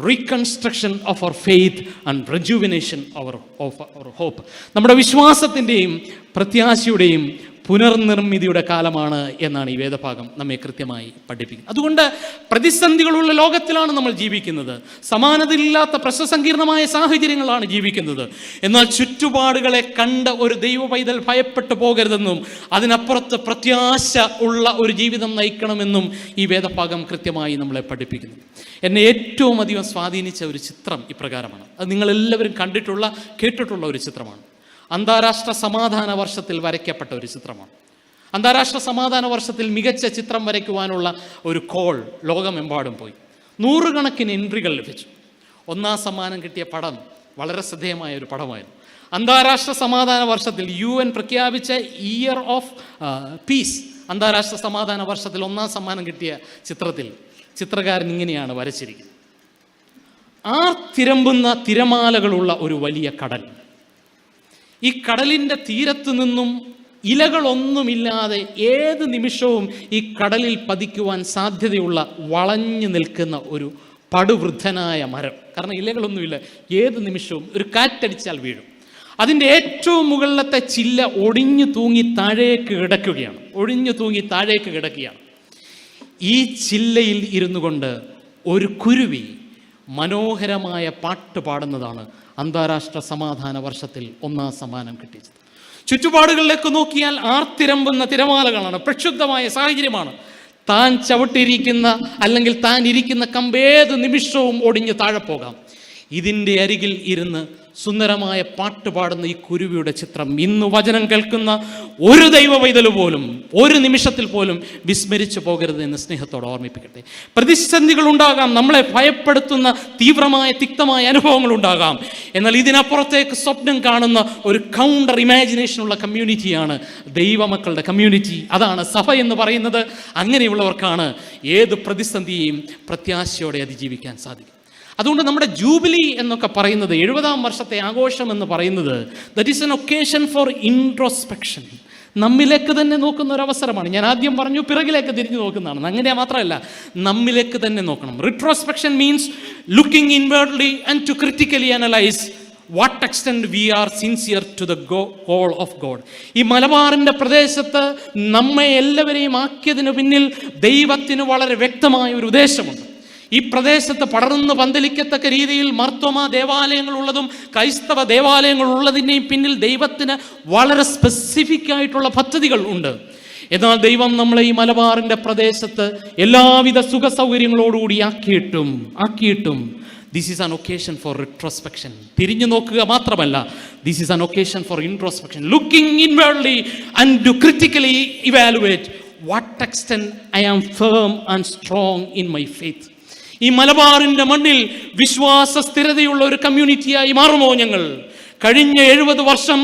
[SPEAKER 1] reconstruction of our faith and rejuvenation of our hope. നമ്മുടെ വിശ്വാസത്തിൻ്റെയും പ്രത്യാശയുടെയും പുനർനിർമ്മിതിയുടെ കാലമാണ് എന്നാണ് ഈ വേദഭാഗം നമ്മെ കൃത്യമായി പഠിപ്പിക്കുന്നത്. അതുകൊണ്ട് പ്രതിസന്ധികളുള്ള ലോകത്തിലാണ് നമ്മൾ ജീവിക്കുന്നത്. സമാനതയില്ലാത്ത പ്രശ്നസങ്കീർണമായ സാഹചര്യങ്ങളാണ് ജീവിക്കുന്നത്. എന്നാൽ ചുറ്റുപാടുകളെ കണ്ട ഒരു ദൈവ പൈതൽ ഭയപ്പെട്ടു പോകരുതെന്നും അതിനപ്പുറത്ത് പ്രത്യാശ ഉള്ള ഒരു ജീവിതം നയിക്കണമെന്നും ഈ വേദഭാഗം കൃത്യമായി നമ്മളെ പഠിപ്പിക്കുന്നു. എന്നെ ഏറ്റവും അധികം സ്വാധീനിച്ച ഒരു ചിത്രം ഇപ്രകാരമാണ്. അത് നിങ്ങളെല്ലാവരും കേട്ടിട്ടുള്ള ഒരു ചിത്രമാണ്. അന്താരാഷ്ട്ര സമാധാന വർഷത്തിൽ വരയ്ക്കപ്പെട്ട ഒരു ചിത്രമാണ്. അന്താരാഷ്ട്ര സമാധാന വർഷത്തിൽ മികച്ച ചിത്രം വരയ്ക്കുവാനുള്ള ഒരു കോൾ ലോകമെമ്പാടും പോയി. 100 കണക്കിന് എൻട്രികൾ ലഭിച്ചു. 1ാം സമ്മാനം കിട്ടിയ പടം വളരെ ശ്രദ്ധേയമായ ഒരു പടമായിരുന്നു. അന്താരാഷ്ട്ര സമാധാന വർഷത്തിൽ UN പ്രഖ്യാപിച്ച ഇയർ ഓഫ് പീസ്, അന്താരാഷ്ട്ര സമാധാന വർഷത്തിൽ 1ാം സമ്മാനം കിട്ടിയ ചിത്രത്തിൽ ചിത്രകാരൻ ഇങ്ങനെയാണ് വരച്ചിരിക്കുന്നത്. തിരമ്പുന്ന തിരമാലകളുള്ള ഒരു വലിയ കടൽ. ഈ കടലിൻ്റെ തീരത്തു നിന്നും ഇലകളൊന്നുമില്ലാതെ ഏത് നിമിഷവും ഈ കടലിൽ പതിക്കുവാൻ സാധ്യതയുള്ള വളഞ്ഞു നിൽക്കുന്ന ഒരു പടുവൃദ്ധനായ മരം. കാരണം ഇലകളൊന്നുമില്ല, ഏത് നിമിഷവും ഒരു കാറ്റടിച്ചാൽ വീഴും. അതിൻ്റെ ഏറ്റവും മുകളിലത്തെ ചില്ല ഒടിഞ്ഞു തൂങ്ങി താഴേക്ക് കിടക്കുകയാണ്. ഈ ചില്ലയിൽ ഇരുന്നു കൊണ്ട് ഒരു കുരുവി മനോഹരമായ പാട്ട് പാടുന്നതാണ് അന്താരാഷ്ട്ര സമാധാന വർഷത്തിൽ 1ാം സമ്മാനം കിട്ടിയത്. ചുറ്റുപാടുകളിലേക്ക് നോക്കിയാൽ ആർത്തിരമ്പുന്ന തിരമാലകളാണ്, പ്രക്ഷുബ്ധമായ സാഹചര്യമാണ്. താൻ ചവിട്ടിയിരിക്കുന്ന അല്ലെങ്കിൽ താൻ ഇരിക്കുന്ന കമ്പേത് നിമിഷവും ഒടിഞ്ഞ് താഴെ പോകാം. ഇതിൻ്റെ അരികിൽ ഇരുന്ന് സുന്ദരമായ പാട്ട് പാടുന്ന ഈ കുരുവിയുടെ ചിത്രം ഇന്ന് വചനം കേൾക്കുന്ന ഒരു ദൈവ പൈതൽ പോലും ഒരു നിമിഷത്തിൽ പോലും വിസ്മരിച്ചു പോകരുത് എന്ന് സ്നേഹത്തോടെ ഓർമ്മിപ്പിക്കട്ടെ. പ്രതിസന്ധികൾ ഉണ്ടാകാം, നമ്മളെ ഭയപ്പെടുത്തുന്ന തീവ്രമായ തിക്തമായ അനുഭവങ്ങൾ ഉണ്ടാകാം. എന്നാൽ ഇതിനപ്പുറത്തേക്ക് സ്വപ്നം കാണുന്ന ഒരു കൗണ്ടർ ഇമാജിനേഷനുള്ള കമ്മ്യൂണിറ്റിയാണ് ദൈവമക്കളുടെ കമ്മ്യൂണിറ്റി. അതാണ് സഭ എന്ന് പറയുന്നത്. അങ്ങനെയുള്ളവർക്കാണ് ഏത് പ്രതിസന്ധിയെയും പ്രത്യാശയോടെ അതിജീവിക്കാൻ സാധിക്കും. അതുകൊണ്ട് നമ്മുടെ ജൂബിലി എന്നൊക്കെ പറയുന്നത്, 70ാം വർഷത്തെ ആഘോഷം എന്ന് പറയുന്നത്, that is an occasion for introspection. നമ്മിലേക്ക് തന്നെ നോക്കുന്ന ഒരു അവസരമാണ്. ഞാൻ ആദ്യം പറഞ്ഞു പിറകിലേക്ക് തിരിഞ്ഞു നോക്കുന്നതാണ്. അങ്ങനെ മാത്രമല്ല, നമ്മിലേക്ക് തന്നെ നോക്കണം. Retrospection means looking inwardly and to critically analyse what extent we are sincere to the call of God. ഈ മലബാറിൻ്റെ പ്രദേശത്ത് നമ്മെ എല്ലാവരെയും ആക്കിയതിന് പിന്നിൽ ദൈവത്തിന് വളരെ വ്യക്തമായ ഒരു ഉദ്ദേശമുണ്ട്. ഈ പ്രദേശത്ത് പടർന്ന് പന്തലിക്കത്തക്ക രീതിയിൽ മർത്തോമ ദേവാലയങ്ങളുള്ളതും ക്രൈസ്തവ ദേവാലയങ്ങളുള്ളതിൻ്റെയും പിന്നിൽ ദൈവത്തിന് വളരെ സ്പെസിഫിക് ആയിട്ടുള്ള പദ്ധതികൾ ഉണ്ട്. എന്നാൽ ദൈവം നമ്മളെ ഈ മലബാറിൻ്റെ പ്രദേശത്ത് എല്ലാവിധ സുഖ സൗകര്യങ്ങളോടുകൂടി ആക്കിയിട്ടും this is an occasion for retrospection. തിരിഞ്ഞു നോക്കുക മാത്രമല്ല, this is an occasion for introspection, looking inwardly and to critically evaluate what extent I am firm and strong in my faith. ഈ മലബാറിൻ്റെ മണ്ണിൽ വിശ്വാസ സ്ഥിരതയുള്ള ഒരു കമ്മ്യൂണിറ്റിയായി മാറുമോ ഞങ്ങൾ? കഴിഞ്ഞ 70 വർഷം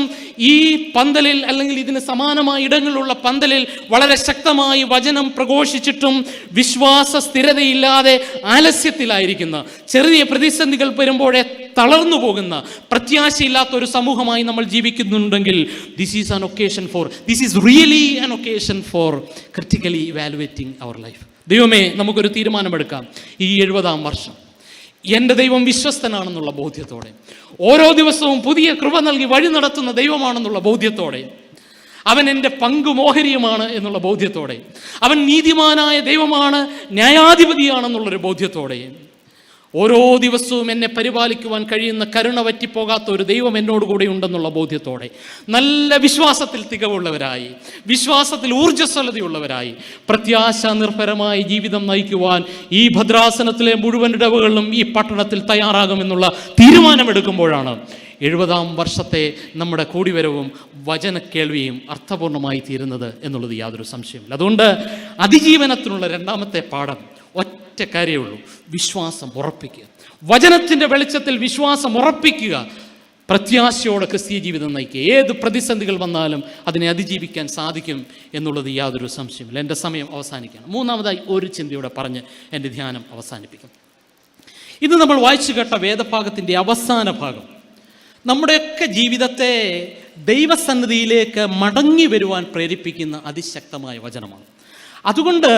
[SPEAKER 1] ഈ പന്തലിൽ അല്ലെങ്കിൽ ഇതിന് സമാനമായ ഇടങ്ങളിലുള്ള പന്തലിൽ വളരെ ശക്തമായി വചനം പ്രഘോഷിച്ചിട്ടും വിശ്വാസ സ്ഥിരതയില്ലാതെ ആലസ്യത്തിലായിരിക്കുന്ന, ചെറിയ പ്രതിസന്ധികൾ വരുമ്പോഴേ തളർന്നു പോകുന്ന, പ്രത്യാശയില്ലാത്ത ഒരു സമൂഹമായി നമ്മൾ ജീവിക്കുന്നുണ്ടെങ്കിൽ this is really an occasion for critically evaluating our life. ദൈവമേ, നമുക്കൊരു തീരുമാനമെടുക്കാം. ഈ 70-ാം വർഷം എൻ്റെ ദൈവം വിശ്വസ്തനാണെന്നുള്ള ബോധ്യത്തോടെ, ഓരോ ദിവസവും പുതിയ കൃപ നൽകി വഴി നടത്തുന്ന ദൈവമാണെന്നുള്ള ബോധ്യത്തോടെ, അവൻ എൻ്റെ പങ്കുമോഹരിയുമാണ് എന്നുള്ള ബോധ്യത്തോടെ, അവൻ നീതിമാനായ ദൈവമാണ്, ന്യായാധിപതിയാണെന്നുള്ളൊരു ബോധ്യത്തോടെ, ഓരോ ദിവസവും എന്നെ പരിപാലിക്കുവാൻ കഴിയുന്ന കരുണ വറ്റിപ്പോകാത്ത ഒരു ദൈവം എന്നോടുകൂടെ ഉണ്ടെന്നുള്ള ബോധ്യത്തോടെ, നല്ല വിശ്വാസത്തിൽ തികവുള്ളവരായി, വിശ്വാസത്തിൽ ഊർജ്ജസ്വലതയുള്ളവരായി, പ്രത്യാശ നിർഭരമായി ജീവിതം നയിക്കുവാൻ ഈ ഭദ്രാസനത്തിലെ മുഴുവൻ ഇടവകളിലും ഈ പട്ടണത്തിൽ തയ്യാറാകുമെന്നുള്ള തീരുമാനമെടുക്കുമ്പോഴാണ് 70-ാം വർഷത്തെ നമ്മുടെ കൂടിവരവും വചനക്കേൾവിയും അർത്ഥപൂർണമായി തീരുന്നത് എന്നുള്ളത് യാതൊരു സംശയമില്ല. അതുകൊണ്ട് അതിജീവനത്തിനുള്ള 2ാമത്തെ പാഠം ഒറ്റ കാര്യമേ ഉള്ളൂ: വിശ്വാസം ഉറപ്പിക്കുക. വചനത്തിൻ്റെ വെളിച്ചത്തിൽ വിശ്വാസം ഉറപ്പിക്കുക. പ്രത്യാശയോടെ ക്രിസ്തീയ ജീവിതം നയിക്കുക. ഏത് പ്രതിസന്ധികൾ വന്നാലും അതിനെ അതിജീവിക്കാൻ സാധിക്കും എന്നുള്ളത് യാതൊരു സംശയമില്ല. എൻ്റെ സമയം അവസാനിക്കണം. 3ാമതായി ഒരു ചിന്തയോടെ പറഞ്ഞ് എൻ്റെ ധ്യാനം അവസാനിപ്പിക്കും. ഇത് നമ്മൾ വായിച്ചു കേട്ട വേദഭാഗത്തിൻ്റെ അവസാന ഭാഗം നമ്മുടെയൊക്കെ ജീവിതത്തെ ദൈവസന്നിധിയിലേക്ക് മടങ്ങി വരുവാൻ പ്രേരിപ്പിക്കുന്ന അതിശക്തമായ വചനമാണ്. അതുകൊണ്ട്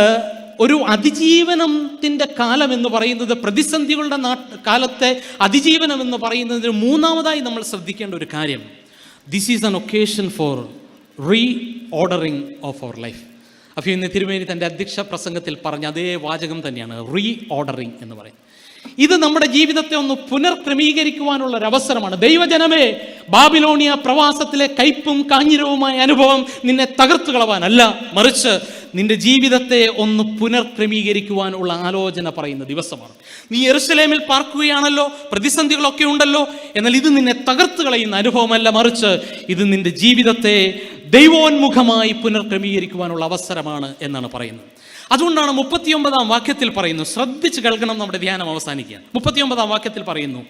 [SPEAKER 1] ഒരു അതിജീവനത്തിൻ്റെ കാലം എന്ന് പറയുന്നത്, പ്രതിസന്ധികളുടെ കാലത്തെ അതിജീവനം എന്ന് പറയുന്നതിന് 3ാമതായി നമ്മൾ ശ്രദ്ധിക്കേണ്ട ഒരു കാര്യം, this is an occasion for reordering of our life. അപ്പോൾ ഇന്ന് തിരുമേനി തൻ്റെ അധ്യക്ഷ പ്രസംഗത്തിൽ പറഞ്ഞ അതേ വാചകം തന്നെയാണ് റീ ഓർഡറിങ് എന്ന് പറയുന്നത്. ഇത് നമ്മുടെ ജീവിതത്തെ ഒന്ന് പുനർക്രമീകരിക്കുവാനുള്ള ഒരു അവസരമാണ്. ദൈവജനമേ, ബാബിലോണിയ പ്രവാസത്തിലെ കയ്പും കാഞ്ഞിരവുമായ അനുഭവം നിന്നെ തകർത്തു കളവാനല്ല, മറിച്ച് നിന്റെ ജീവിതത്തെ ഒന്ന് പുനർക്രമീകരിക്കുവാനുള്ള ആലോചന പറയുന്ന ദിവസമാണ്. നീ യെരുശലേമിൽ പാർക്കുകയാണല്ലോ, പ്രതിസന്ധികളൊക്കെ ഉണ്ടല്ലോ, എന്നാൽ ഇത് നിന്നെ തകർത്തു കളയുന്ന അനുഭവമല്ല, മറിച്ച് ഇത് നിന്റെ ജീവിതത്തെ ദൈവോന്മുഖമായി പുനർക്രമീകരിക്കുവാനുള്ള അവസരമാണ് എന്നാണ് പറയുന്നത്. അതുകൊണ്ടാണ് 39-ാം വാക്യത്തിൽ പറയുന്നു, ശ്രദ്ധിച്ച് കേൾക്കണം, നമ്മുടെ ധ്യാനം അവസാനിക്കുക. 39-ാം വാക്യത്തിൽ പറയുന്നു,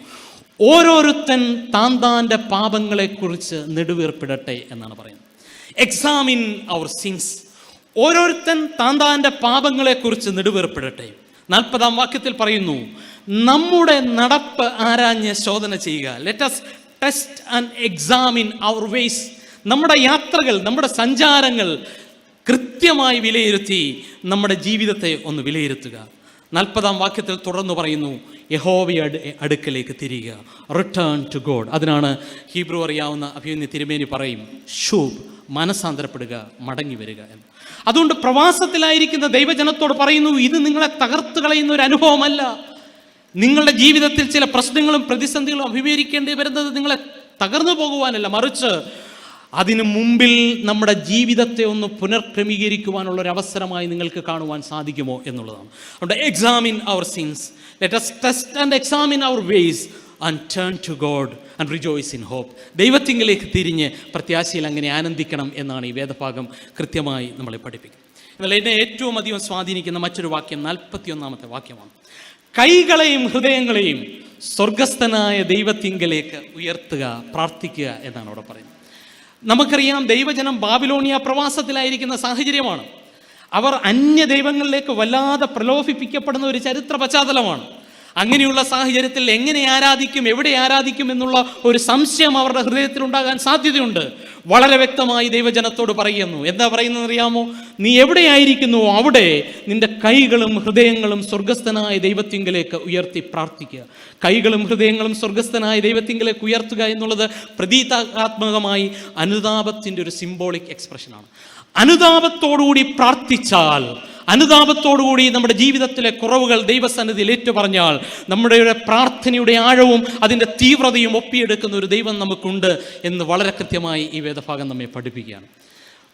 [SPEAKER 1] ഓരോരുത്തൻ താന്താൻ്റെ പാപങ്ങളെക്കുറിച്ച് നെടുവീർപ്പിടട്ടെ എന്നാണ് പറയുന്നത്. Examine our sins. ഓരോരുത്തൻ താന്താൻ്റെ പാപങ്ങളെക്കുറിച്ച് നെടുവീർപ്പിടട്ടെ. 40-ാം വാക്യത്തിൽ പറയുന്നു, നമ്മുടെ നടപ്പ് ആരാഞ്ഞ് ശോധന ചെയ്യുക. Let us test and examine our ways. നമ്മുടെ യാത്രകൾ, നമ്മുടെ സഞ്ചാരങ്ങൾ കൃത്യമായി വിലയിരുത്തി നമ്മുടെ ജീവിതത്തെ ഒന്ന് വിലയിരുത്തുക. 40-ാം വാക്യത്തിൽ തുടർന്ന് പറയുന്നു, യഹോവയുടെ അടുക്കലേക്ക് തിരിയുക, റിട്ടേൺ ടു ഗോഡ്. അതിനാണ് ഹീബ്രു അറിയാവുന്ന അഭിമന്യ തിരുമേനി പറയും, ഷൂബ്, മനസ്സാന്തരപ്പെടുക, മടങ്ങി വരിക എന്ന്. അതുകൊണ്ട് പ്രവാസത്തിലായിരിക്കുന്ന ദൈവജനത്തോട് പറയുന്നു, ഇത് നിങ്ങളെ തകർത്ത് കളയുന്ന ഒരു അനുഭവമല്ല. നിങ്ങളുടെ ജീവിതത്തിൽ ചില പ്രശ്നങ്ങളും പ്രതിസന്ധികളും അഭിമുഖീകരിക്കേണ്ടി വരുന്നത് നിങ്ങളെ തകർന്നു പോകുവാനല്ല, മറിച്ച് അതിനു മുമ്പിൽ നമ്മുടെ ജീവിതത്തെ ഒന്ന് പുനർക്രമീകരിക്കുവാനുള്ള ഒരു അവസരമായി നിങ്ങൾക്ക് കാണുവാൻ സാധിക്കുമോ എന്നുള്ളതാണ്. അതുകൊണ്ട് examine our sins, let us test and examine our ways and turn to God and rejoice in hope. ദൈവത്തിങ്കിലേക്ക് തിരിഞ്ഞ് പ്രത്യാശയിൽ അങ്ങനെ ആനന്ദിക്കണം എന്നാണ് ഈ വേദഭാഗം കൃത്യമായി നമ്മളെ പഠിപ്പിക്കുന്നത്. എന്നാൽ എന്നെ ഏറ്റവും അധികം സ്വാധീനിക്കുന്ന മറ്റൊരു വാക്യം 41-ാമത്തെ വാക്യമാണ്. കൈകളെയും ഹൃദയങ്ങളെയും സ്വർഗസ്ഥനായ ദൈവത്തിങ്കിലേക്ക് ഉയർത്തുക, പ്രാർത്ഥിക്കുക എന്നാണ് അവിടെ പറയുന്നത്. നമുക്കറിയാം, ദൈവജനം ബാബിലോണിയ പ്രവാസത്തിലായിരിക്കുന്ന സാഹചര്യമാണ്. അവർ അന്യ ദൈവങ്ങളിലേക്ക് വല്ലാതെ പ്രലോഭിപ്പിക്കപ്പെടുന്ന ഒരു ചരിത്ര പശ്ചാത്തലമാണ്. അങ്ങനെയുള്ള സാഹചര്യത്തിൽ എങ്ങനെ ആരാധിക്കും, എവിടെ ആരാധിക്കും എന്നുള്ള ഒരു സംശയം അവരുടെ ഹൃദയത്തിൽ ഉണ്ടാകാൻ സാധ്യതയുണ്ട്. വളരെ വ്യക്തമായി ദൈവജനത്തോട് പറയുന്നു. എന്താ പറയുന്നത് അറിയാമോ? നീ എവിടെയായിരിക്കുന്നു അവിടെ നിന്റെ കൈകളും ഹൃദയങ്ങളും സ്വർഗസ്ഥനായ ദൈവത്തിങ്കിലേക്ക് ഉയർത്തി പ്രാർത്ഥിക്കുക. കൈകളും ഹൃദയങ്ങളും സ്വർഗസ്ഥനായ ദൈവത്തിങ്കിലേക്ക് ഉയർത്തുക എന്നുള്ളത് പ്രതീകാത്മകമായി അനുതാപത്തിൻ്റെ ഒരു സിംബോളിക് എക്സ്പ്രഷനാണ്. അനുതാപത്തോടുകൂടി പ്രാർത്ഥിച്ചാൽ, അനുതാപത്തോടുകൂടി നമ്മുടെ ജീവിതത്തിലെ കുറവുകൾ ദൈവസന്നിധിയിൽ ഏറ്റുപറഞ്ഞാൽ, നമ്മുടെ പ്രാർത്ഥനയുടെ ആഴവും അതിൻ്റെ തീവ്രതയും ഒപ്പിയെടുക്കുന്ന ഒരു ദൈവം നമുക്കുണ്ട് എന്ന് വളരെ കൃത്യമായി ഈ വേദഭാഗം നമ്മെ പഠിപ്പിക്കുകയാണ്.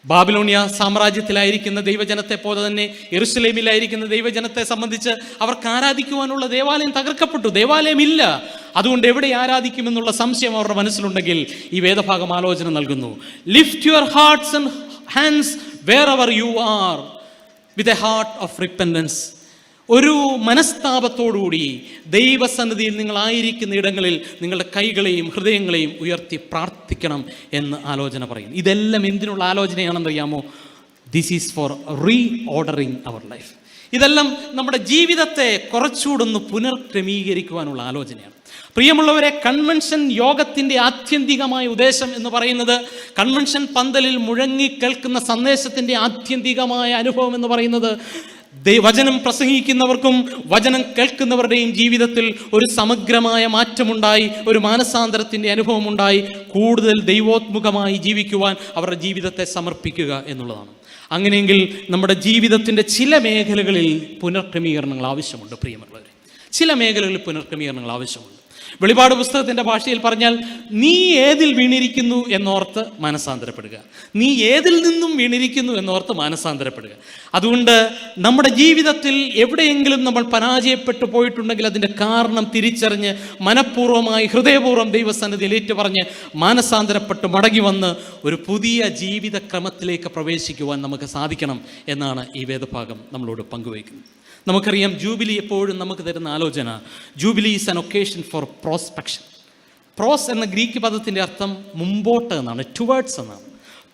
[SPEAKER 1] ബാബിലോണിയ സാമ്രാജ്യത്തിലായിരിക്കുന്ന ദൈവജനത്തെ പോലെ തന്നെ യെരുശലേമിലായിരിക്കുന്ന ദൈവജനത്തെ സംബന്ധിച്ച് അവർക്ക് ആരാധിക്കുവാനുള്ള ദേവാലയം തകർക്കപ്പെട്ടു, ദേവാലയമില്ല. അതുകൊണ്ട് എവിടെ ആരാധിക്കുമെന്നുള്ള സംശയം അവരുടെ മനസ്സിലുണ്ടെങ്കിൽ ഈ വേദഭാഗം ആലോചന നൽകുന്നു. Lift your hearts and hands wherever you are with a heart of repentance. ഒരു മനസ്താപത്തോടുകൂടി ദൈവസന്നിധിയിൽ നിങ്ങളായിരിക്കുന്ന ഇടങ്ങളിൽ നിങ്ങളുടെ കൈകളെയും ഹൃദയങ്ങളെയും ഉയർത്തി പ്രാർത്ഥിക്കണം എന്ന് ആലോചന പറയും. ഇതെല്ലാം എന്തിനുള്ള ആലോചനയാണെന്ന് അറിയാമോ? This is for reordering our life. ഇതെല്ലാം നമ്മുടെ ജീവിതത്തെ കുറച്ചുകൂടൊന്ന് പുനർക്രമീകരിക്കുവാനുള്ള ആലോചനയാണ്. പ്രിയമുള്ളവരെ, കൺവെൻഷൻ യോഗത്തിൻ്റെ ആത്യന്തികമായ ഉദ്ദേശം എന്ന് പറയുന്നത്, കൺവെൻഷൻ പന്തലിൽ മുഴങ്ങി കേൾക്കുന്ന സന്ദേശത്തിൻ്റെ ആത്യന്തികമായ അനുഭവം എന്ന് പറയുന്നത്, വചനം പ്രസംഗിക്കുന്നവർക്കും വചനം കേൾക്കുന്നവരുടെയും ജീവിതത്തിൽ ഒരു സമഗ്രമായ മാറ്റമുണ്ടായി, ഒരു മാനസാന്തരത്തിൻ്റെ അനുഭവമുണ്ടായി, കൂടുതൽ ദൈവോത്മുഖമായി ജീവിക്കുവാൻ അവരുടെ ജീവിതത്തെ സമർപ്പിക്കുക എന്നുള്ളതാണ്. അങ്ങനെയെങ്കിൽ നമ്മുടെ ജീവിതത്തിൻ്റെ ചില മേഖലകളിൽ പുനർക്രമീകരണങ്ങൾ ആവശ്യമുണ്ട്. പ്രിയമുള്ളവരെ, ചില മേഖലകളിൽ പുനർക്രമീകരണങ്ങൾ ആവശ്യമുണ്ട്. വെളിപാട് പുസ്തകത്തിൻ്റെ ഭാഷയിൽ പറഞ്ഞാൽ, നീ ഏതിൽ വീണിരിക്കുന്നു എന്നോർത്ത് മാനസാന്തരപ്പെടുക, നീ ഏതിൽ നിന്നും വീണിരിക്കുന്നു എന്നോർത്ത് മാനസാന്തരപ്പെടുക. അതുകൊണ്ട് നമ്മുടെ ജീവിതത്തിൽ എവിടെയെങ്കിലും നമ്മൾ പരാജയപ്പെട്ടു പോയിട്ടുണ്ടെങ്കിൽ അതിൻ്റെ കാരണം തിരിച്ചറിഞ്ഞ് മനഃപൂർവ്വമായി ഹൃദയപൂർവ്വം ദൈവസന്നിധിയിൽ ഏറ്റുപറഞ്ഞ് മാനസാന്തരപ്പെട്ട് മടങ്ങി വന്ന് ഒരു പുതിയ ജീവിതക്രമത്തിലേക്ക് പ്രവേശിക്കുവാൻ നമുക്ക് സാധിക്കണം എന്നാണ് ഈ വേദഭാഗം നമ്മളോട് പങ്കുവയ്ക്കുന്നത്. നമുക്കറിയാം, ജൂബിലി എപ്പോഴും നമുക്ക് തരുന്ന ആലോചന, jubilee is an occasion for prospection. പ്രോസ് എന്ന ഗ്രീക്ക് പദത്തിൻ്റെ അർത്ഥം മുമ്പോട്ട് എന്നാണ്, ടുവേർഡ്സ് എന്നാണ്.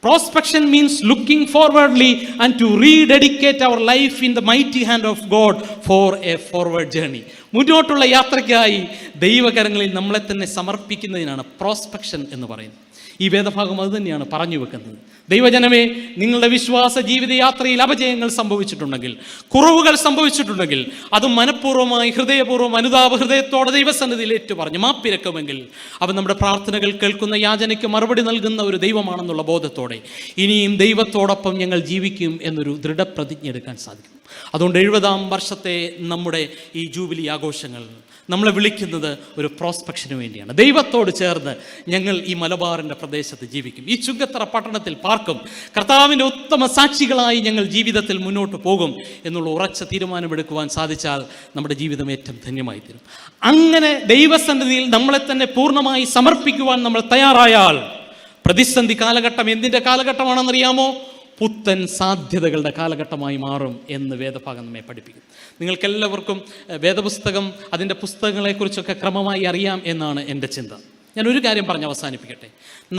[SPEAKER 1] Prospection means looking forwardly and to rededicate our life in the mighty hand of God for a forward journey. മുന്നോട്ടുള്ള യാത്രയ്ക്കായി ദൈവകരങ്ങളിൽ നമ്മളെ തന്നെ സമർപ്പിക്കുന്നതിനാണ് പ്രോസ്പെക്ഷൻ എന്ന് പറയുന്നത്. ഈ വേദഭാഗം അത് തന്നെയാണ് പറഞ്ഞു വെക്കുന്നത്. ദൈവജനമേ, നിങ്ങളുടെ വിശ്വാസ ജീവിതയാത്രയിൽ അപജയങ്ങൾ സംഭവിച്ചിട്ടുണ്ടെങ്കിൽ, കുറവുകൾ സംഭവിച്ചിട്ടുണ്ടെങ്കിൽ, അത് മനഃപൂർവ്വമായി ഹൃദയപൂർവ്വം അനുതാപ ഹൃദയത്തോടെ ദൈവസന്നിധിയിൽ ഏറ്റുപറഞ്ഞ് മാപ്പിരക്കുമെങ്കിൽ അവൻ നമ്മുടെ പ്രാർത്ഥനകൾ കേൾക്കുന്ന, യാചനയ്ക്ക് മറുപടി നൽകുന്ന ഒരു ദൈവമാണെന്നുള്ള ബോധത്തോടെ ഇനിയും ദൈവത്തോടൊപ്പം ഞങ്ങൾ ജീവിക്കും എന്നൊരു ദൃഢപ്രതിജ്ഞ എടുക്കാൻ സാധിക്കും. അതുകൊണ്ട് 70-ാം വർഷത്തെ നമ്മുടെ ഈ ജൂബിലി ആഘോഷങ്ങൾ നമ്മളെ വിളിക്കുന്നത് ഒരു പ്രോസ്പെക്ഷന് വേണ്ടിയാണ്. ദൈവത്തോട് ചേർന്ന് ഞങ്ങൾ ഈ മലബാറിൻ്റെ പ്രദേശത്ത് ജീവിക്കും, ഈ ചുങ്കത്തറ പട്ടണത്തിൽ പാർക്കും, കർത്താവിൻ്റെ ഉത്തമ സാക്ഷികളായി ഞങ്ങൾ ജീവിതത്തിൽ മുന്നോട്ട് പോകും എന്നുള്ള ഉറച്ച തീരുമാനമെടുക്കുവാൻ സാധിച്ചാൽ നമ്മുടെ ജീവിതം ഏറ്റവും ധന്യമായി തീരും. അങ്ങനെ ദൈവസന്നിധിയിൽ നമ്മളെ തന്നെ പൂർണ്ണമായി സമർപ്പിക്കുവാൻ നമ്മൾ തയ്യാറായാൽ, പ്രതിസന്ധി കാലഘട്ടം എന്തിൻ്റെ കാലഘട്ടമാണെന്നറിയാമോ? പുത്തൻ സാധ്യതകളുടെ കാലഘട്ടമായി മാറും എന്ന് വേദഭാഗം നമ്മെ പഠിപ്പിക്കും. നിങ്ങൾക്കെല്ലാവർക്കും വേദപുസ്തകം, അതിൻ്റെ പുസ്തകങ്ങളെക്കുറിച്ചൊക്കെ ക്രമമായി അറിയാം എന്നാണ് എൻ്റെ ചിന്ത. ഞാനൊരു കാര്യം പറഞ്ഞ് അവസാനിപ്പിക്കട്ടെ.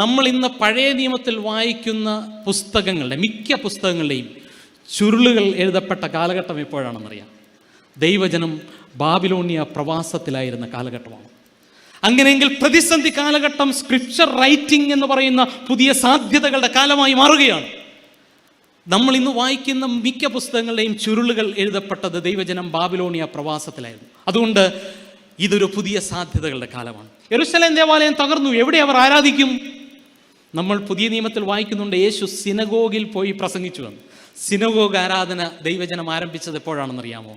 [SPEAKER 1] നമ്മൾ ഇന്ന് പഴയ നിയമത്തിൽ വായിക്കുന്ന പുസ്തകങ്ങളുടെ, മിക്ക പുസ്തകങ്ങളുടെയും ചുരുളുകൾ എഴുതപ്പെട്ട കാലഘട്ടം എപ്പോഴാണെന്നറിയാം? ദൈവജനം ബാബിലോണിയ പ്രവാസത്തിലായിരുന്ന കാലഘട്ടമാണ്. അങ്ങനെയെങ്കിൽ പ്രതിസന്ധി കാലഘട്ടം സ്ക്രിപ്ചർ റൈറ്റിംഗ് എന്ന് പറയുന്ന പുതിയ സാധ്യതകളുടെ കാലമായി മാറുകയാണ്. നമ്മൾ ഇന്ന് വായിക്കുന്ന മിക്ക പുസ്തകങ്ങളുടെയും ചുരുളുകൾ എഴുതപ്പെട്ടത് ദൈവജനം ബാബിലോണിയ പ്രവാസത്തിലായിരുന്നു. അതുകൊണ്ട് ഇതൊരു പുതിയ സാധ്യതകളുടെ കാലമാണ്. യെരൂശലേം ദേവാലയം തകർന്നു, എവിടെ അവർ ആരാധിക്കും? നമ്മൾ പുതിയ നിയമത്തിൽ വായിക്കുന്നുണ്ട്, യേശു സിനഗോഗിൽ പോയി പ്രസംഗിച്ചു എന്ന്. സിനഗോഗ് ആരാധന ദൈവജനം ആരംഭിച്ചത് എപ്പോഴാണെന്നറിയാമോ?